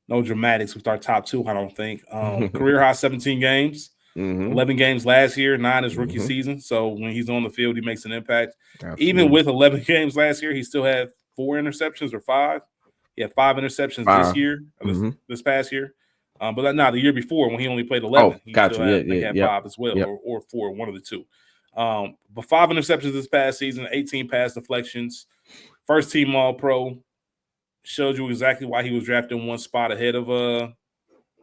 A: no dramatics with our top 2, I don't think. Career high 17 games,
B: Mhm.
A: 11 games last year, 9 his rookie
B: Mhm.
A: season. So when he's on the field, he makes an impact. Even
B: Absolutely.
A: with 11 games last year, he still had 4 interceptions or 5. He had 5 interceptions this
B: 5.
A: year,
B: Mhm.
A: this past year. But not the year before when he only played 11.
B: Oh,
A: He
B: got
A: still
B: you.
A: had,
B: Yeah,
A: I think,
B: yeah,
A: he had
B: yep.
A: 5 as well,
B: Yep.
A: or 4, one of the two. But 5 interceptions this past season, 18 pass deflections, first team All Pro. Showed you exactly why he was drafted 1 spot ahead of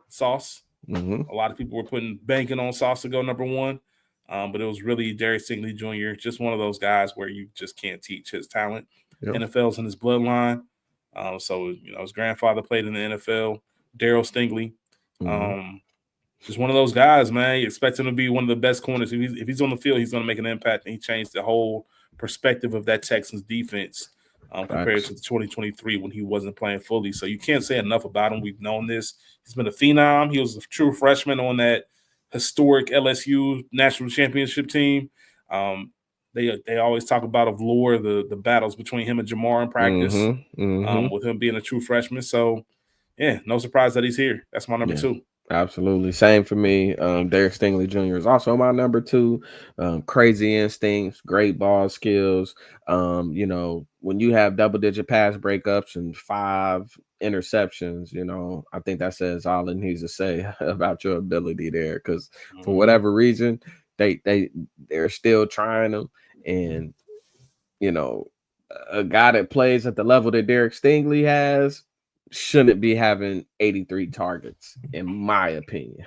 A: Sauce.
B: Mhm.
A: A lot of people were banking on Sauce to go number 1. But it was really Derek Stingley Jr., just one of those guys where you just can't teach his talent.
B: Yep.
A: NFL's in his bloodline. So, his grandfather played in the NFL, Daryl Stingley.
B: Mm-hmm.
A: Just one of those guys, man. You expect him to be one of the best corners. If he's on the field, he's going to make an impact. And he changed the whole perspective of that Texans defense compared
B: Facts.
A: to the 2023 when he wasn't playing fully. So you can't say enough about him. We've known this. He's been a phenom. He was a true freshman on that historic LSU national championship team. Um, they always talk about of lore the battles between him and Jamar in practice,
B: Mm-hmm. Mm-hmm.
A: with him being a true freshman. So yeah, no surprise that he's here. That's my number
B: Yeah.
A: two.
B: Absolutely. Same for me. Derek Stingley Jr. is also my number two. Crazy instincts, great ball skills. When you have double digit pass breakups and 5 interceptions, I think that says all it needs to say about your ability there. Because for
A: Mhm.
B: whatever reason, they're still trying them. And, you know, a guy that plays at the level that Derek Stingley has shouldn't be having 83 targets, in my opinion.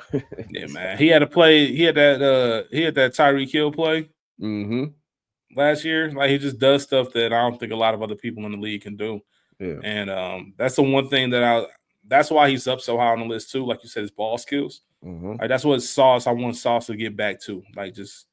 A: Yeah,
B: So,
A: man. He had a play. He had that Tyreek Hill play
B: mm-hmm.
A: last year. Like he just does stuff that I don't think a lot of other people in the league can do.
B: Yeah.
A: And that's the one thing that's why he's up so high on the list too. Like you said, his ball skills.
B: Mm-hmm.
A: Like that's what Sauce I want Sauce to get back to. Like just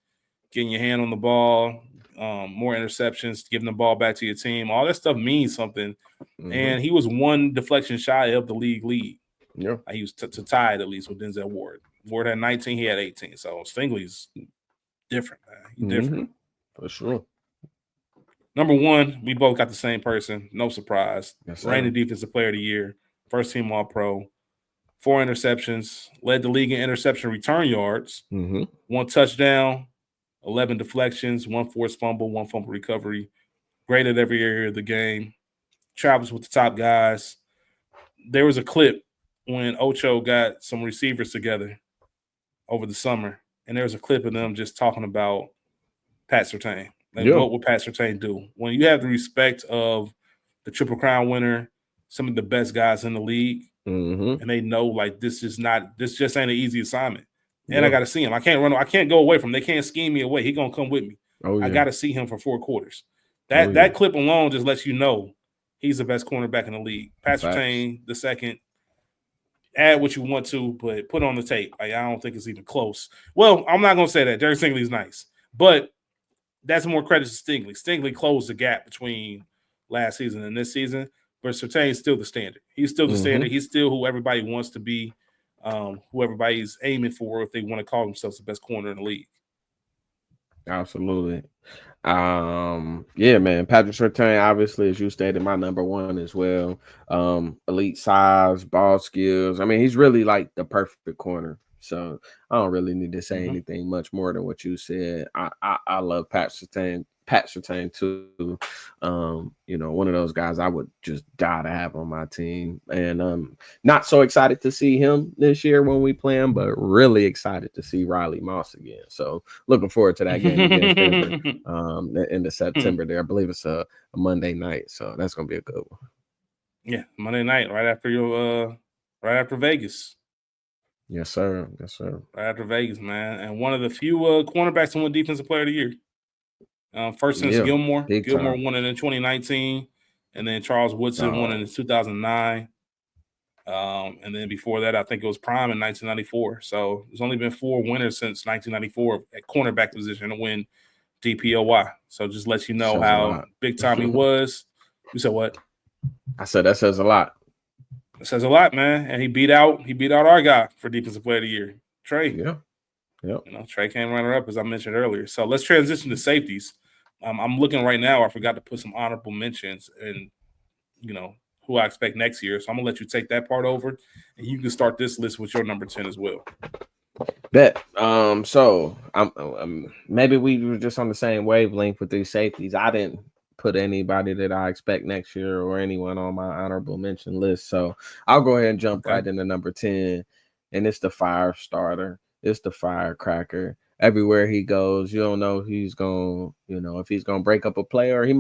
A: getting your hand on the ball, more interceptions, giving the ball back to your team. All that stuff means something.
B: Mm-hmm.
A: And he was one deflection shy of the league lead.
B: Yeah.
A: He was to tie it at least with Denzel Ward. Ward had 19, he had 18. So Stingley's different, man. He's different.
B: Mm-hmm. For sure.
A: Number one, we both got the same person. No surprise.
B: Yes,
A: Reigning
B: sir.
A: defensive player of the year, first team All Pro, 4 interceptions, led the league in interception return yards,
B: Mm-hmm.
A: 1 touchdown, 11 deflections, 1 forced fumble, 1 fumble recovery. Great at every area of the game. Travels with the top guys. There was a clip when Ocho got some receivers together over the summer, and there was a clip of them just talking about Pat Surtain. Like,
B: Yeah.
A: what would Pat Surtain do? When you have the respect of the Triple Crown winner, some of the best guys in the league,
B: Mm-hmm.
A: and they know like this just ain't an easy assignment. And I
B: Yeah.
A: got to see him. I can't go away from him. They can't scheme me away. He gonna come with me.
B: Oh
A: I
B: yeah.
A: got to see him for 4 quarters.
B: Oh
A: That
B: yeah.
A: clip alone just lets you know he's the best cornerback in the league. Pat
B: Facts.
A: Surtain, the second. Add what you want to, but put on the tape. Like I don't think it's even close. Well, I'm not gonna say that. Derek Stingley's nice, but that's more credit to Stingley. Stingley closed the gap between last season and this season, but Surtain's still the standard. He's still the
B: Mm-hmm.
A: standard. He's still who everybody wants to be, who everybody's aiming for if they want to call themselves the best corner in the league.
B: Absolutely. Yeah, man. Patrick Surtain, obviously, as you stated, my number one as well. Elite size, ball skills. I mean, he's really like the perfect corner. So I don't really need to say
A: Mm-hmm.
B: anything much more than what you said. I love Pat Surtain. Pat Surtain too. One of those guys I would just die to have on my team. And not so excited to see him this year when we play him, but really excited to see Riley Moss again. So looking forward to that game against Denver in the September there. I believe it's a Monday night, so that's gonna be a good one.
A: Yeah, Monday night, right after Vegas.
B: Yes, sir. Yes, sir.
A: Right after Vegas, man. And one of the few cornerbacks to win Defensive Player of the Year. First since
B: Yeah,
A: Gilmore.
B: big
A: Gilmore
B: time.
A: won it in 2019, and then Charles Woodson won it in 2009. And then before that, I think it was Prime in 1994. So there's only been 4 winners since 1994 at cornerback position to win DPOY. So just lets you know
B: Says a
A: how
B: lot.
A: big time he was. You said what?
B: I said that says a lot.
A: It says a lot, man. And he beat out our guy for Defensive Player of the Year, Trey.
B: Yeah. Yep.
A: Trey came runner up as I mentioned earlier. So let's transition to safeties. I'm looking right now. I forgot to put some honorable mentions and who I expect next year. So I'm gonna let you take that part over, and you can start this list with your number 10 as well.
B: Bet. So I'm maybe we were just on the same wavelength with these safeties. I didn't put anybody that I expect next year or anyone on my honorable mention list. So I'll go ahead and jump
A: Okay.
B: right into number 10. And it's the fire starter. It's the firecracker. Everywhere he goes, you don't know he's going, if he's gonna break up a player, he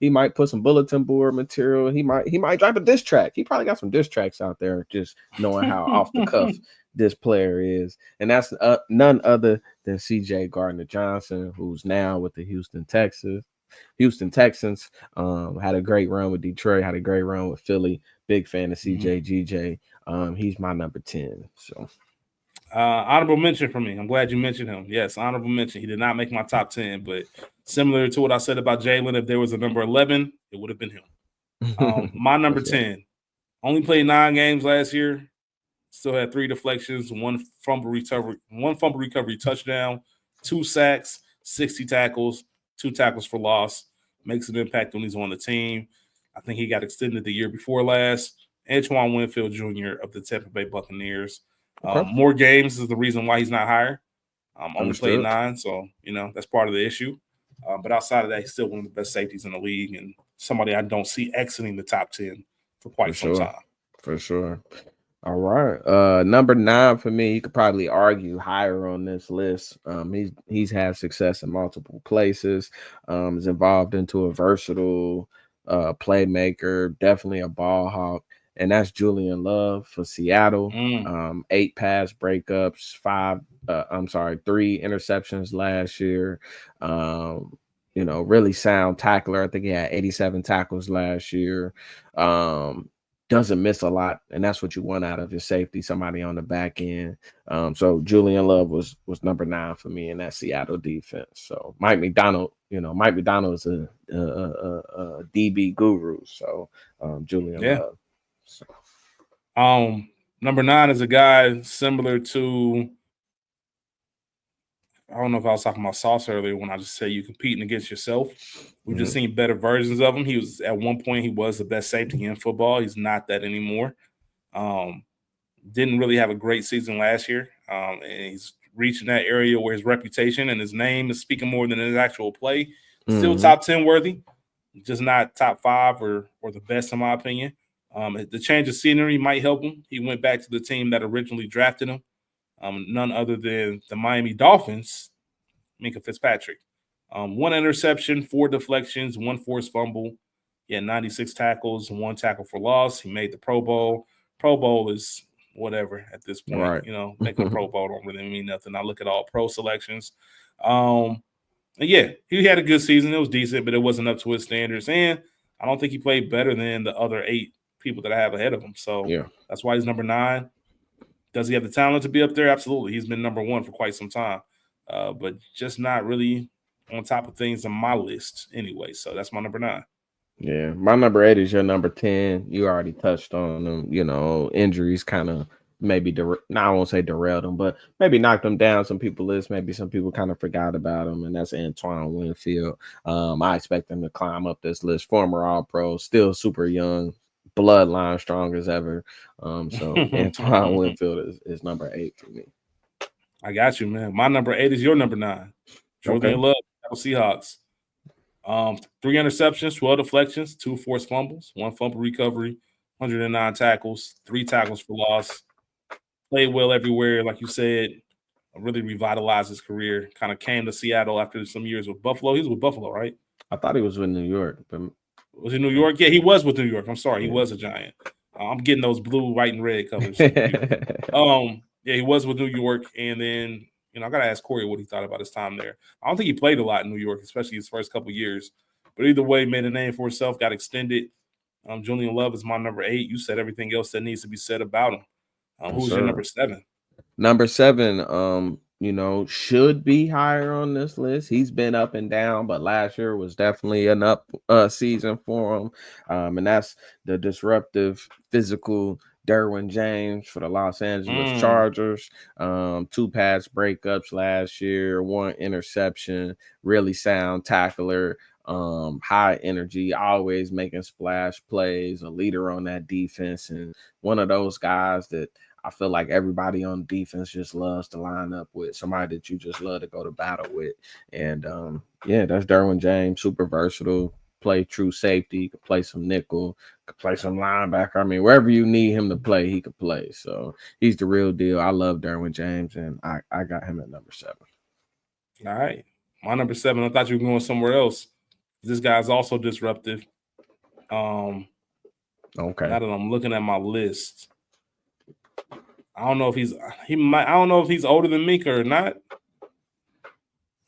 B: might put some bulletin board material. He might drop a diss track. He probably got some diss tracks out there, just knowing how off the cuff this player is, and that's none other than C.J. Gardner-Johnson, who's now with the Houston Texans. Had a great run with Detroit, had a great run with Philly. Big fan of CJ GJ. He's my number 10. So
A: honorable mention for me. I'm glad you mentioned him. Yes, honorable mention. He did not make my top 10, but similar to what I said about Jalen, if there was a number 11, it would have been him. My number 10, only played 9 games last year. Still had 3 deflections, one fumble recovery touchdown, 2 sacks, 60 tackles, 2 tackles for loss. Makes an impact when he's on the team. I think he got extended the year before last. Antoine Winfield Jr. of the Tampa Bay Buccaneers.
B: Okay.
A: More games is the reason why he's not higher. Only played
B: Understood.
A: 9, so that's part of the issue. But outside of that, he's still one of the best safeties in the league, and somebody I don't see exiting the top 10 for quite some time.
B: For sure. All right. Number 9 for me, you could probably argue higher on this list. He's had success in multiple places. Is involved into a versatile playmaker, definitely a ball hawk, and that's Julian Love for Seattle. 8 pass breakups, 3 interceptions last year. Really sound tackler. I think he had 87 tackles last year. Doesn't miss a lot, and that's what you want out of your safety, somebody on the back end. So Julian Love was number 9 for me in that Seattle defense. So Mike McDonald is a DB guru. So Julian Love. So.
A: Number 9 is a guy similar to, I don't know if I was talking about Sauce earlier when I just said you're competing against yourself. We've just seen better versions of him. He was at one point, he was the best safety in football. He's not that anymore. Didn't really have a great season last year. And he's reaching that area where his reputation and his name is speaking more than his actual play. Still top 10 worthy, just not top 5 or the best in my opinion. The change of scenery might help him. He went back to the team that originally drafted him. None other than the Miami Dolphins, Minkah Fitzpatrick. 1 interception, 4 deflections, 1 forced fumble. He had 96 tackles, 1 tackle for loss. He made the Pro Bowl. Pro Bowl is whatever at this point.
B: Right.
A: Making a Pro Bowl don't really mean nothing. I look at all pro selections. And yeah, he had a good season. It was decent, but it wasn't up to his standards. And I don't think he played better than the other 8 people that I have ahead of him. So that's why he's number 9. Does he have the talent to be up there? Absolutely. He's been number 1 for quite some time, but just not really on top of things on my list anyway. So that's my number 9.
B: Yeah, my number 8 is your number 10. You already touched on them. Injuries kind of maybe I won't say derailed them, but maybe knocked them down. Some people list, maybe some people kind of forgot about him, and that's Antoine Winfield. I expect him to climb up this list. Former All-Pro, still super young, bloodline strong as ever. So Antoine Winfield is number 8 for me.
A: I got you, man. My number 8 is your number 9. Julian Love, Seahawks. 3 interceptions, 12 deflections, 2 forced fumbles, 1 fumble recovery, 109 tackles, 3 tackles for loss. Played well everywhere, like you said. Really revitalized his career. Kind of came to Seattle after some years with Buffalo. He was with Buffalo, right?
B: I thought he was with New York. But...
A: Was he New York? Yeah, he was with New York. I'm sorry, he was a Giant. I'm getting those blue, white, and red colors. Yeah, he was with New York, and then I gotta ask Corey what he thought about his time there. I don't think he played a lot in New York, especially his first couple years. But either way, made a name for himself, got extended. Julian Love is my number 8. You said everything else that needs to be said about him. Who's your number 7?
B: Number 7, should be higher on this list. He's been up and down, but last year was definitely an up season for him. And that's the disruptive, physical Derwin James for the Los Angeles Chargers. 2 pass breakups last year, 1 interception, really sound tackler. High energy, always making splash plays, a leader on that defense, and one of those guys that I feel like everybody on defense just loves to line up with, somebody that you just love to go to battle with. And that's Derwin James, super versatile, play true safety, could play some nickel, could play some linebacker. I mean, wherever you need him to play, he could play. So he's the real deal. I love Derwin James, and I got him at number 7.
A: All right. My number 7, I thought you were going somewhere else. This guy's also disruptive.
B: Okay.
A: Now that I'm looking at my list, I don't know if I don't know if he's older than Minka or not.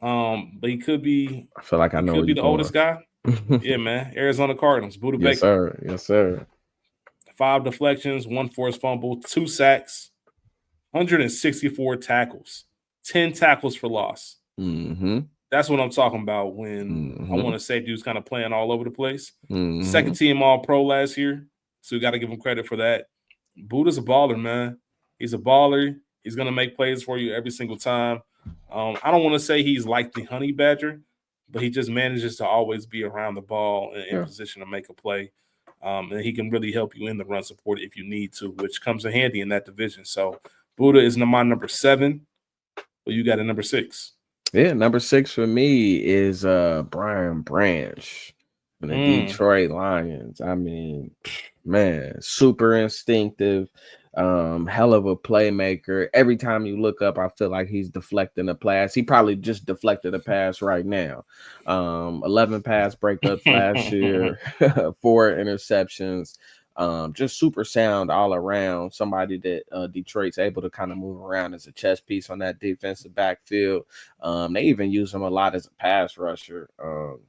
A: But he could be.
B: I feel like I
A: He
B: know
A: could
B: where
A: be
B: you're
A: the oldest guy.
B: going.
A: Yeah, man. Arizona Cardinals. Buda
B: Yes,
A: Baker.
B: sir. Yes, sir.
A: 5 deflections, 1 forced fumble, 2 sacks, 164 tackles, 10 tackles for loss.
B: Mm-hmm.
A: That's what I'm talking about when I
B: Mm-hmm.
A: want a safety who's kind of playing all over the place.
B: Mm-hmm.
A: Second team All Pro last year, so we got to give him credit for that. Buda's a baller, man. He's a baller. He's gonna make plays for you every single time. I don't want to say he's like the Honey Badger, but he just manages to always be around the ball and in
B: Yeah.
A: position to make a play. And he can really help you in the run support if you need to, which comes in handy in that division. So Buda is my number 7, but you got a number 6.
B: Yeah, number 6 for me is Brian Branch from the
A: Mm.
B: Detroit Lions. I mean, man, super instinctive, hell of a playmaker. Every time you look up, I feel like he's deflecting a pass. He probably just deflected a pass right now. 11 pass breakups last year, 4 interceptions. Just super sound all around. Somebody that Detroit's able to kind of move around as a chess piece on that defensive backfield. They even use him a lot as a pass rusher.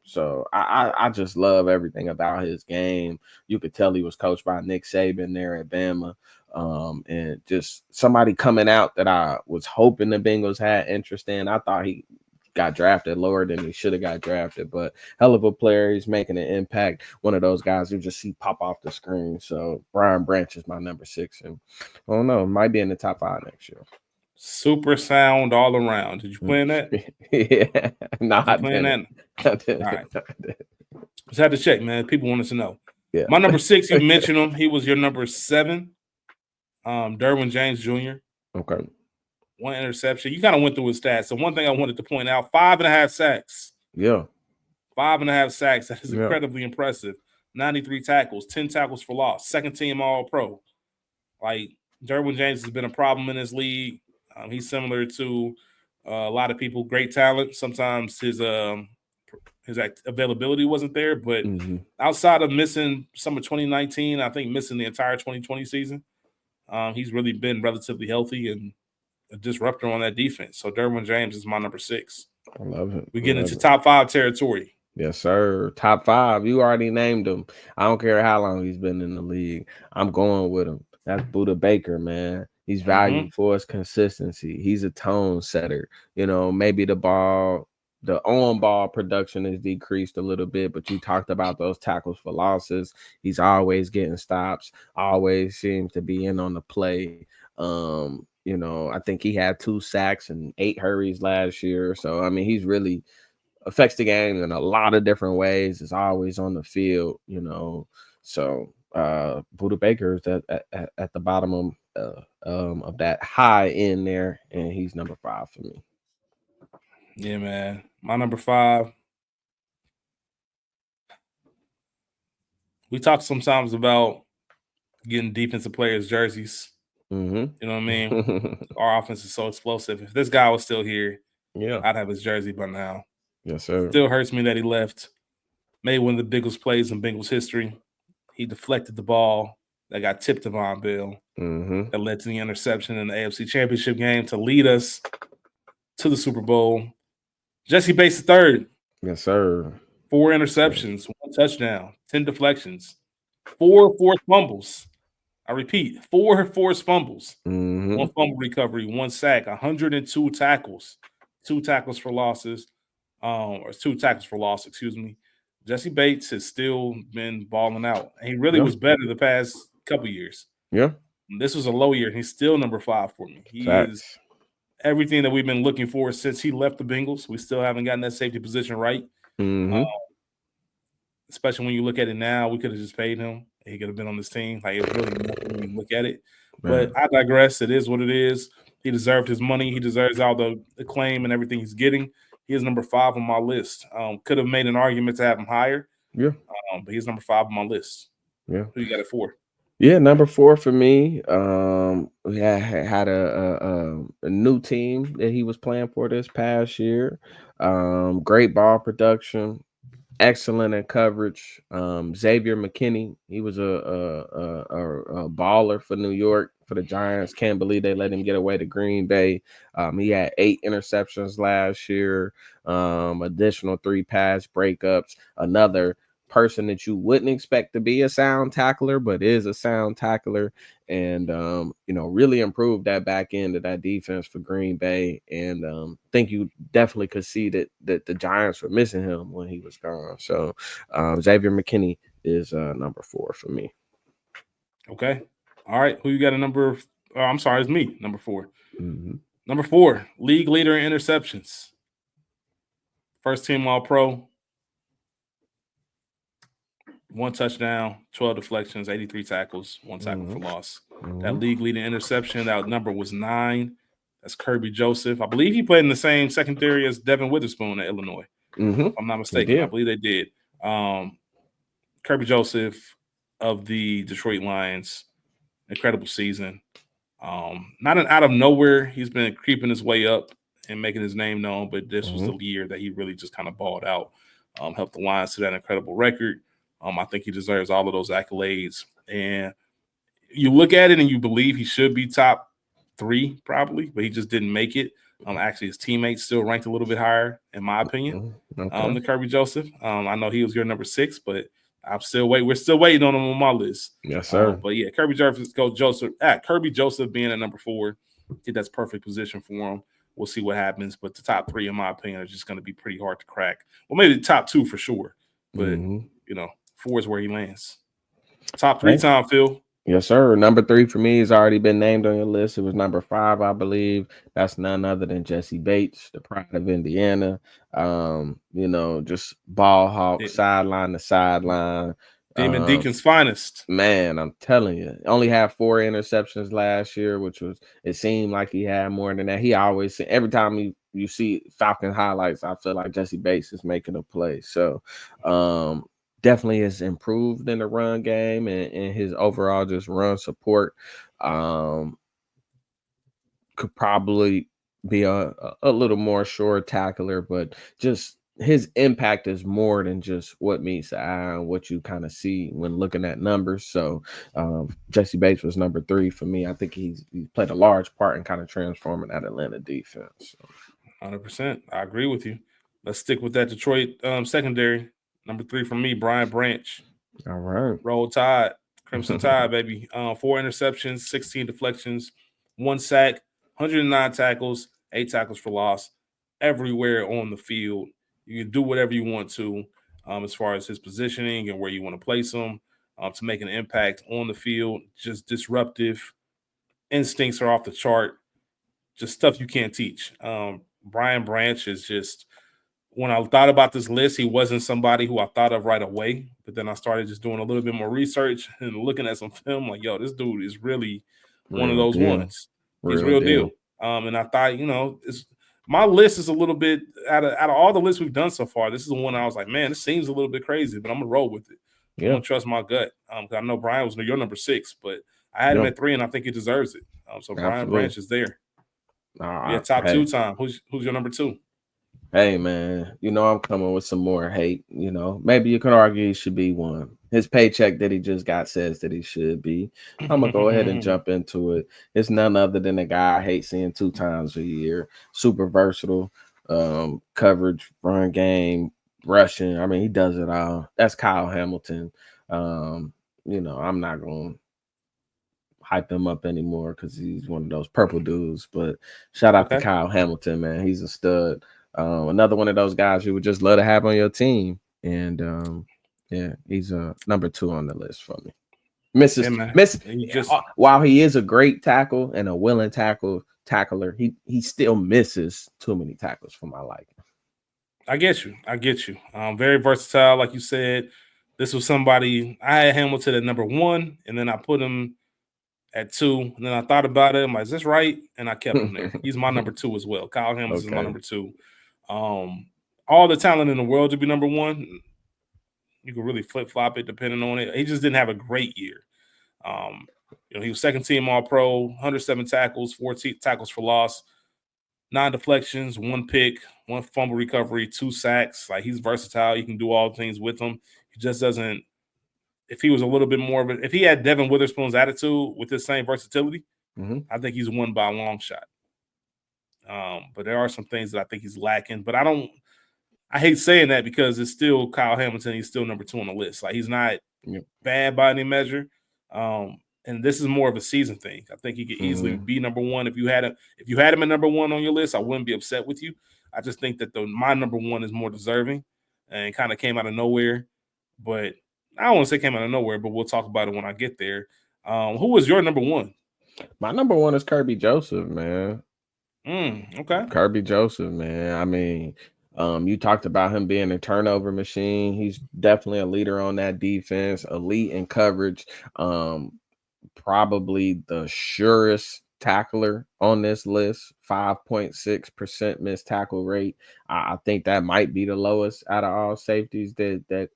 B: So I just love everything about his game. You could tell he was coached by Nick Saban there at Bama. And just somebody coming out that I was hoping the Bengals had interest in. I thought he got drafted lower than he should have got drafted, but hell of a player. He's making an impact. One of those guys you just see pop off the screen. So Brian Branch is my number 6, and I don't know, might be in the top 5 next year.
A: Super sound all around. Did you play in that?
B: Yeah, no,
A: Did you
B: I
A: play in that?
B: didn't. I didn't.
A: All right.
B: I didn't.
A: Just had to check, man. People want us to know.
B: Yeah.
A: My number 6, you mentioned him. He was your number 7. Derwin James Jr.
B: Okay.
A: 1 interception. You kind of went through his stats. So one thing I wanted to point out: 5.5 sacks.
B: Yeah.
A: 5.5 sacks. That is
B: Yeah.
A: incredibly impressive. 93 tackles, 10 tackles for loss. Second team All Pro. Like Derwin James has been a problem in this league. He's similar to a lot of people. Great talent. Sometimes his availability wasn't there, but
B: Mm-hmm.
A: outside of missing some of 2019, I think missing the entire 2020 season, he's really been relatively healthy and a disruptor on that defense. So Derwin James is my number 6.
B: I love it.
A: We
B: I
A: get
B: love
A: into
B: it.
A: top 5 territory.
B: Yes, sir. Top 5. You already named him. I don't care how long he's been in the league. I'm going with him. That's Buda Baker, man. He's valued for his consistency. He's a tone setter. Maybe the on-ball production has decreased a little bit, but you talked about those tackles for losses. He's always getting stops, always seems to be in on the play. I think he had 2 sacks and 8 hurries last year. So, I mean, he's really affects the game in a lot of different ways. Is always on the field, So Buda Baker is at the bottom of that high end there, and he's number 5 for me.
A: Yeah, man. My number 5. We talk sometimes about getting defensive players jerseys.
B: Mm-hmm.
A: You know what I mean? Our offense is so explosive. If this guy was still here,
B: Yeah.
A: I'd have his jersey by now.
B: Yes, sir.
A: Still hurts me that he left. Made one of the biggest plays in Bengals history. He deflected the ball that got tipped to Von Bell.
B: Mm-hmm.
A: That led to the interception in the AFC Championship game to lead us to the Super Bowl. Jesse Bates III.
B: Yes, sir.
A: 4 interceptions, 1 touchdown, 10 deflections, 4 forced fumbles. I repeat, 4 forced fumbles, 1 fumble recovery, 1 sack, 102 tackles, 2 tackles for losses, or 2 tackles for loss, excuse me. Jesse Bates has still been balling out. And he really was better the past couple years.
B: Yeah.
A: This was a low year, and he's still number 5 for me. He is everything that we've been looking for since he left the Bengals. We still haven't gotten that safety position right. Especially when you look at it now, we could have just paid him. He could have been on this team. Like, it's really nothing when you look at it. But I digress. It is what it is. He deserved his money. He deserves all the acclaim and everything he's getting. He is number 5 on my list. Could have made an argument to have him higher.
B: Yeah.
A: But he's number 5 on my list.
B: Yeah.
A: Who you got it for?
B: Yeah, number 4 for me. We had a new team that he was playing for this past year. Great ball production, excellent in coverage. Xavier McKinney, he was a baller for New York for the Giants. Can't believe they let him get away to Green Bay. He had 8 interceptions last year. Additional 3 pass breakups. Another person that you wouldn't expect to be a sound tackler, but is a sound tackler, and really improved that back end of that defense for Green Bay. And think you definitely could see that the Giants were missing him when he was gone. So Xavier McKinney is number 4 for me.
A: Okay. All right. Who you got a number? I'm sorry, it's me. Number 4.
B: Mm-hmm.
A: Number 4, league leader in interceptions. First team All Pro. 1 touchdown, 12 deflections, 83 tackles, 1 tackle for loss. That league leading interception, that number was 9. That's Kirby Joseph. I believe he played in the same secondary as Devin Witherspoon at Illinois. If I'm not mistaken. I believe they did. Kirby Joseph of the Detroit Lions, incredible season. Not out of nowhere, he's been creeping his way up and making his name known, but this was the year that he really just kind of balled out, helped the Lions to that incredible record. I think he deserves all of those accolades. And you look at it and you believe he should be top 3 probably, but he just didn't make it. Actually, his teammates still ranked a little bit higher, in my opinion, than Kirby Joseph. I know he was your number 6, but I'm still waiting. We're still waiting on him on my list.
B: Yes, sir.
A: But yeah, Kirby Joseph being at number 4, I think that's perfect position for him. We'll see what happens. But the top 3, in my opinion, are just going to be pretty hard to crack. Well, maybe the top 2 for sure. But 4 is where he lands. Top 3 time, Phil.
B: Yes, sir. Number 3 for me has already been named on your list. It was number 5, I believe. That's none other than Jesse Bates, the pride of Indiana. Just ball hawk, sideline to sideline.
A: Demon Deacon's finest.
B: Man, I'm telling you. Only had 4 interceptions last year, it seemed like he had more than that. He always, every time you see Falcon highlights, I feel like Jesse Bates is making a play. So, definitely has improved in the run game and his overall just run support. Could probably be a little more sure tackler, but just his impact is more than just what meets the eye and what you kind of see when looking at numbers. So Jesse Bates was number 3 for me. I think he played a large part in kind of transforming that Atlanta defense. So.
A: 100%. I agree with you. Let's stick with that Detroit secondary. Number 3 for me, Brian Branch.
B: All right.
A: Roll Tide. Crimson Tide, baby. 4 interceptions, 16 deflections, 1 sack, 109 tackles, 8 tackles for loss. Everywhere on the field. You can do whatever you want to as far as his positioning and where you want to place him to make an impact on the field. Just disruptive. Instincts are off the chart. Just stuff you can't teach. Brian Branch is just, when I thought about this list, he wasn't somebody who I thought of right away. But then I started just doing a little bit more research and looking at some film. Like, yo, this dude is really one of those ones. He's real deal. And I thought, my list is a little bit out of all the lists we've done so far. This is the one I was like, man, this seems a little bit crazy, but I'm gonna roll with it. I'm gonna trust my gut. I know Brian was your number 6, but I had him at 3, and I think he deserves it. So Brian Branch is there. Top 2 time. Who's your number 2?
B: Hey man, I'm coming with some more hate. Maybe you could argue he should be 1. His paycheck that he just got says that he should be. I'm gonna go ahead and jump into it. It's none other than a guy I hate seeing 2 times a year. Super versatile, coverage, run game, rushing. I mean, he does it all. That's Kyle Hamilton. I'm not gonna hype him up anymore because he's one of those purple dudes. But shout out to Kyle Hamilton, man. He's a stud. Another one of those guys you would just love to have on your team. And he's number 2 on the list for me. While he is a great tackle and a willing tackler, he still misses too many tackles for my liking.
A: I get you. Very versatile, like you said. This was somebody I had Hamilton at number 1, and then I put him at 2, and then I thought about it. I'm like, is this right? And I kept him there. He's my number 2 as well. Kyle Hamilton is my number 2. All the talent in the world to be number 1. You can really flip flop it depending on it. He just didn't have a great year. He was second team All Pro, 107 tackles, 4 tackles for loss. 9 deflections, 1 pick, 1 fumble recovery, 2 sacks. Like, he's versatile. You can do all things with him. He just doesn't. If he was a little bit more of a, if he had Devin Witherspoon's attitude with this same versatility, I think he's won by a long shot. But there are some things that I think he's lacking. But I hate saying that because it's still Kyle Hamilton. He's still number 2 on the list. Like, he's not bad by any measure. And this is more of a season thing. I think he could easily be number 1 if you had him. If you had him at number 1 on your list, I wouldn't be upset with you. I just think that my number 1 is more deserving and kind of came out of nowhere. But I don't want to say came out of nowhere, but we'll talk about it when I get there. Who was your number 1?
B: My number 1 is Kirby Joseph, man.
A: Okay.
B: Kirby Joseph, man. I mean, you talked about him being a turnover machine. He's definitely a leader on that defense, elite in coverage. Probably the surest tackler on this list, 5.6% missed tackle rate. I think that might be the lowest out of all safeties that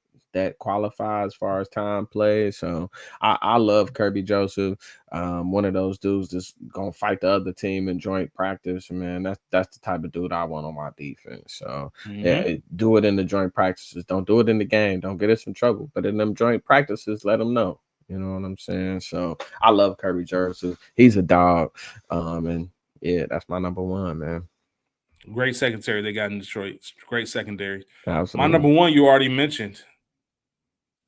B: qualify as far as time played. So I love Kirby Joseph. One of those dudes that's gonna fight the other team in joint practice. Man, that's the type of dude I want on my defense. So yeah, do it in the joint practices. Don't do it in the game. Don't get us in trouble. But in them joint practices, let them know. You know what I'm saying? So I love Kirby Joseph. He's a dog. And yeah, that's my number 1, man.
A: Great secondary they got in Detroit. Great secondary.
B: Absolutely.
A: My number 1 you already mentioned.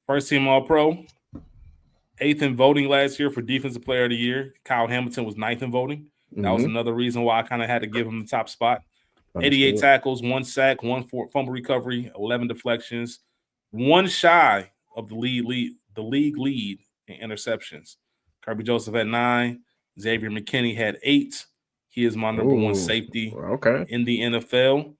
A: First team All-Pro. 8th in voting last year for Defensive Player of the Year. Kyle Hamilton was 9th in voting. That was another reason why I kind of had to give him the top spot. 88 tackles, 1 sack, 1 fumble recovery, 11 deflections, 1 shy of the league lead in interceptions. Kirby Joseph had 9. Xavier McKinney had 8. He is my number 1 safety in the NFL.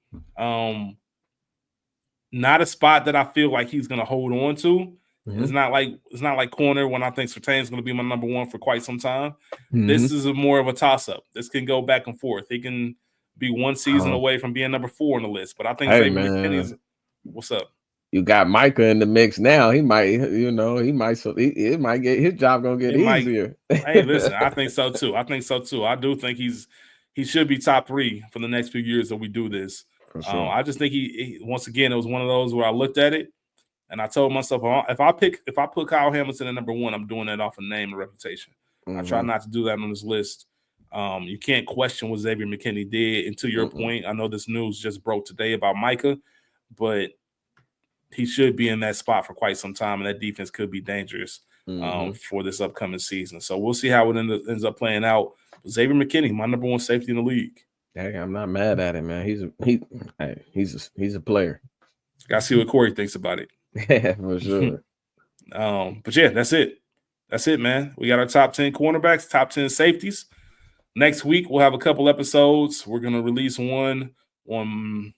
A: Not a spot that I feel like he's going to hold on to. It's not like corner when I think Surtain's going to be my number 1 for quite some time. This is more of a toss-up. This can go back and forth. He can be 1 season away from being number 4 on the list. But I think Xavier McKinney's – what's up?
B: You got Micah in the mix now. He might, it might get his job gonna get easier.
A: Hey, listen, I think so too. I do think he should be top 3 for the next few years that we do this. Sure. I just think he once again, it was one of those where I looked at it and I told myself, if I put Kyle Hamilton at number 1, I'm doing that off of name and reputation. I try not to do that on this list. You can't question what Xavier McKinney did. And to your point, I know this news just broke today about Micah, but he should be in that spot for quite some time, and that defense could be dangerous for this upcoming season. So we'll see how it ends up playing out. Xavier McKinney, my number 1 safety in the league.
B: Hey, I'm not mad at it, man. He's a player.
A: Got to see what Corey thinks about it.
B: Yeah, for sure.
A: But yeah, that's it. That's it, man. We got our top 10 cornerbacks, top 10 safeties. Next week we'll have a couple episodes. We're gonna release one on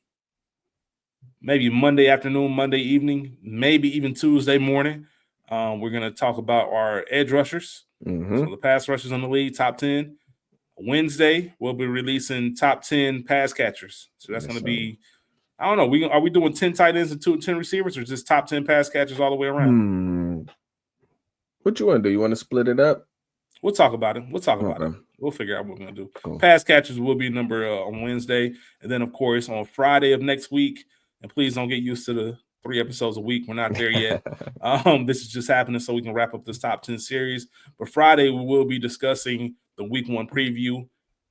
A: maybe Monday afternoon, Monday evening, maybe even Tuesday morning. We're going to talk about our edge rushers. So the pass rushers in the league, top 10. Wednesday, we'll be releasing top 10 pass catchers. So that's going to be, I don't know, are we doing 10 tight ends and 10 receivers or just top 10 pass catchers all the way around?
B: What you want to do? You want to split it up?
A: We'll talk about it. We'll figure out what we're going to do. Cool. Pass catchers will be number on Wednesday. And then, of course, on Friday of next week, and please don't get used to the 3 episodes a week. We're not there yet. This is just happening so we can wrap up this top 10 series. But Friday, we will be discussing the week 1 preview,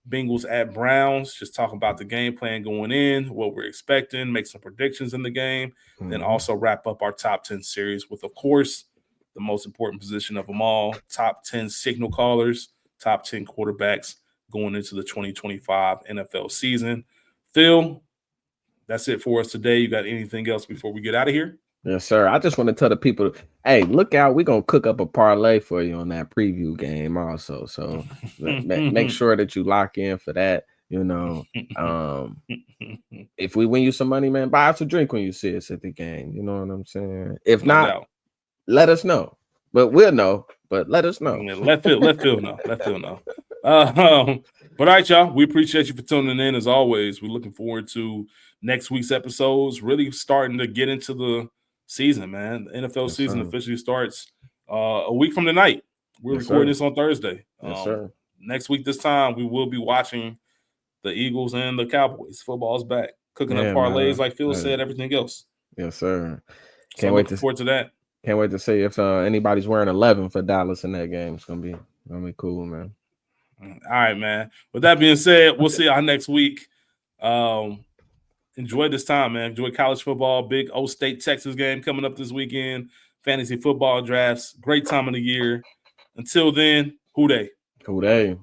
A: Bengals at Browns, just talking about the game plan going in, what we're expecting, make some predictions in the game, then also wrap up our top 10 series with, of course, the most important position of them all, top 10 signal callers, top 10 quarterbacks going into the 2025 NFL season. Phil, that's it for us today. You got anything else before we get out of here?
B: Yes, sir. I just want to tell the people, hey, look out. We're going to cook up a parlay for you on that preview game also. So make sure that you lock in for that. If we win you some money, man, buy us a drink when you see us at the game. You know what I'm saying? If not, let us know. But we'll know. But let us know.
A: Let Phil know. But all right, y'all. We appreciate you for tuning in as always. We're looking forward to next week's episodes. Really starting to get into the season, man. The NFL season officially starts a week from tonight. We're recording this on Thursday.
B: Yes, sir.
A: Next week, this time, we will be watching the Eagles and the Cowboys. Football's back. Cooking up
B: Yeah,
A: parlays,
B: man.
A: like Phil said, everything else.
B: Yes, sir.
A: So I'm looking forward to that.
B: Can't wait to see if anybody's wearing 11 for Dallas in that game. It's gonna be cool, man.
A: All right, man. With that being said, we'll see y'all next week. Enjoy this time, man. Enjoy college football. Big O State Texas game coming up this weekend. Fantasy football drafts. Great time of the year. Until then, who they?
B: Who they?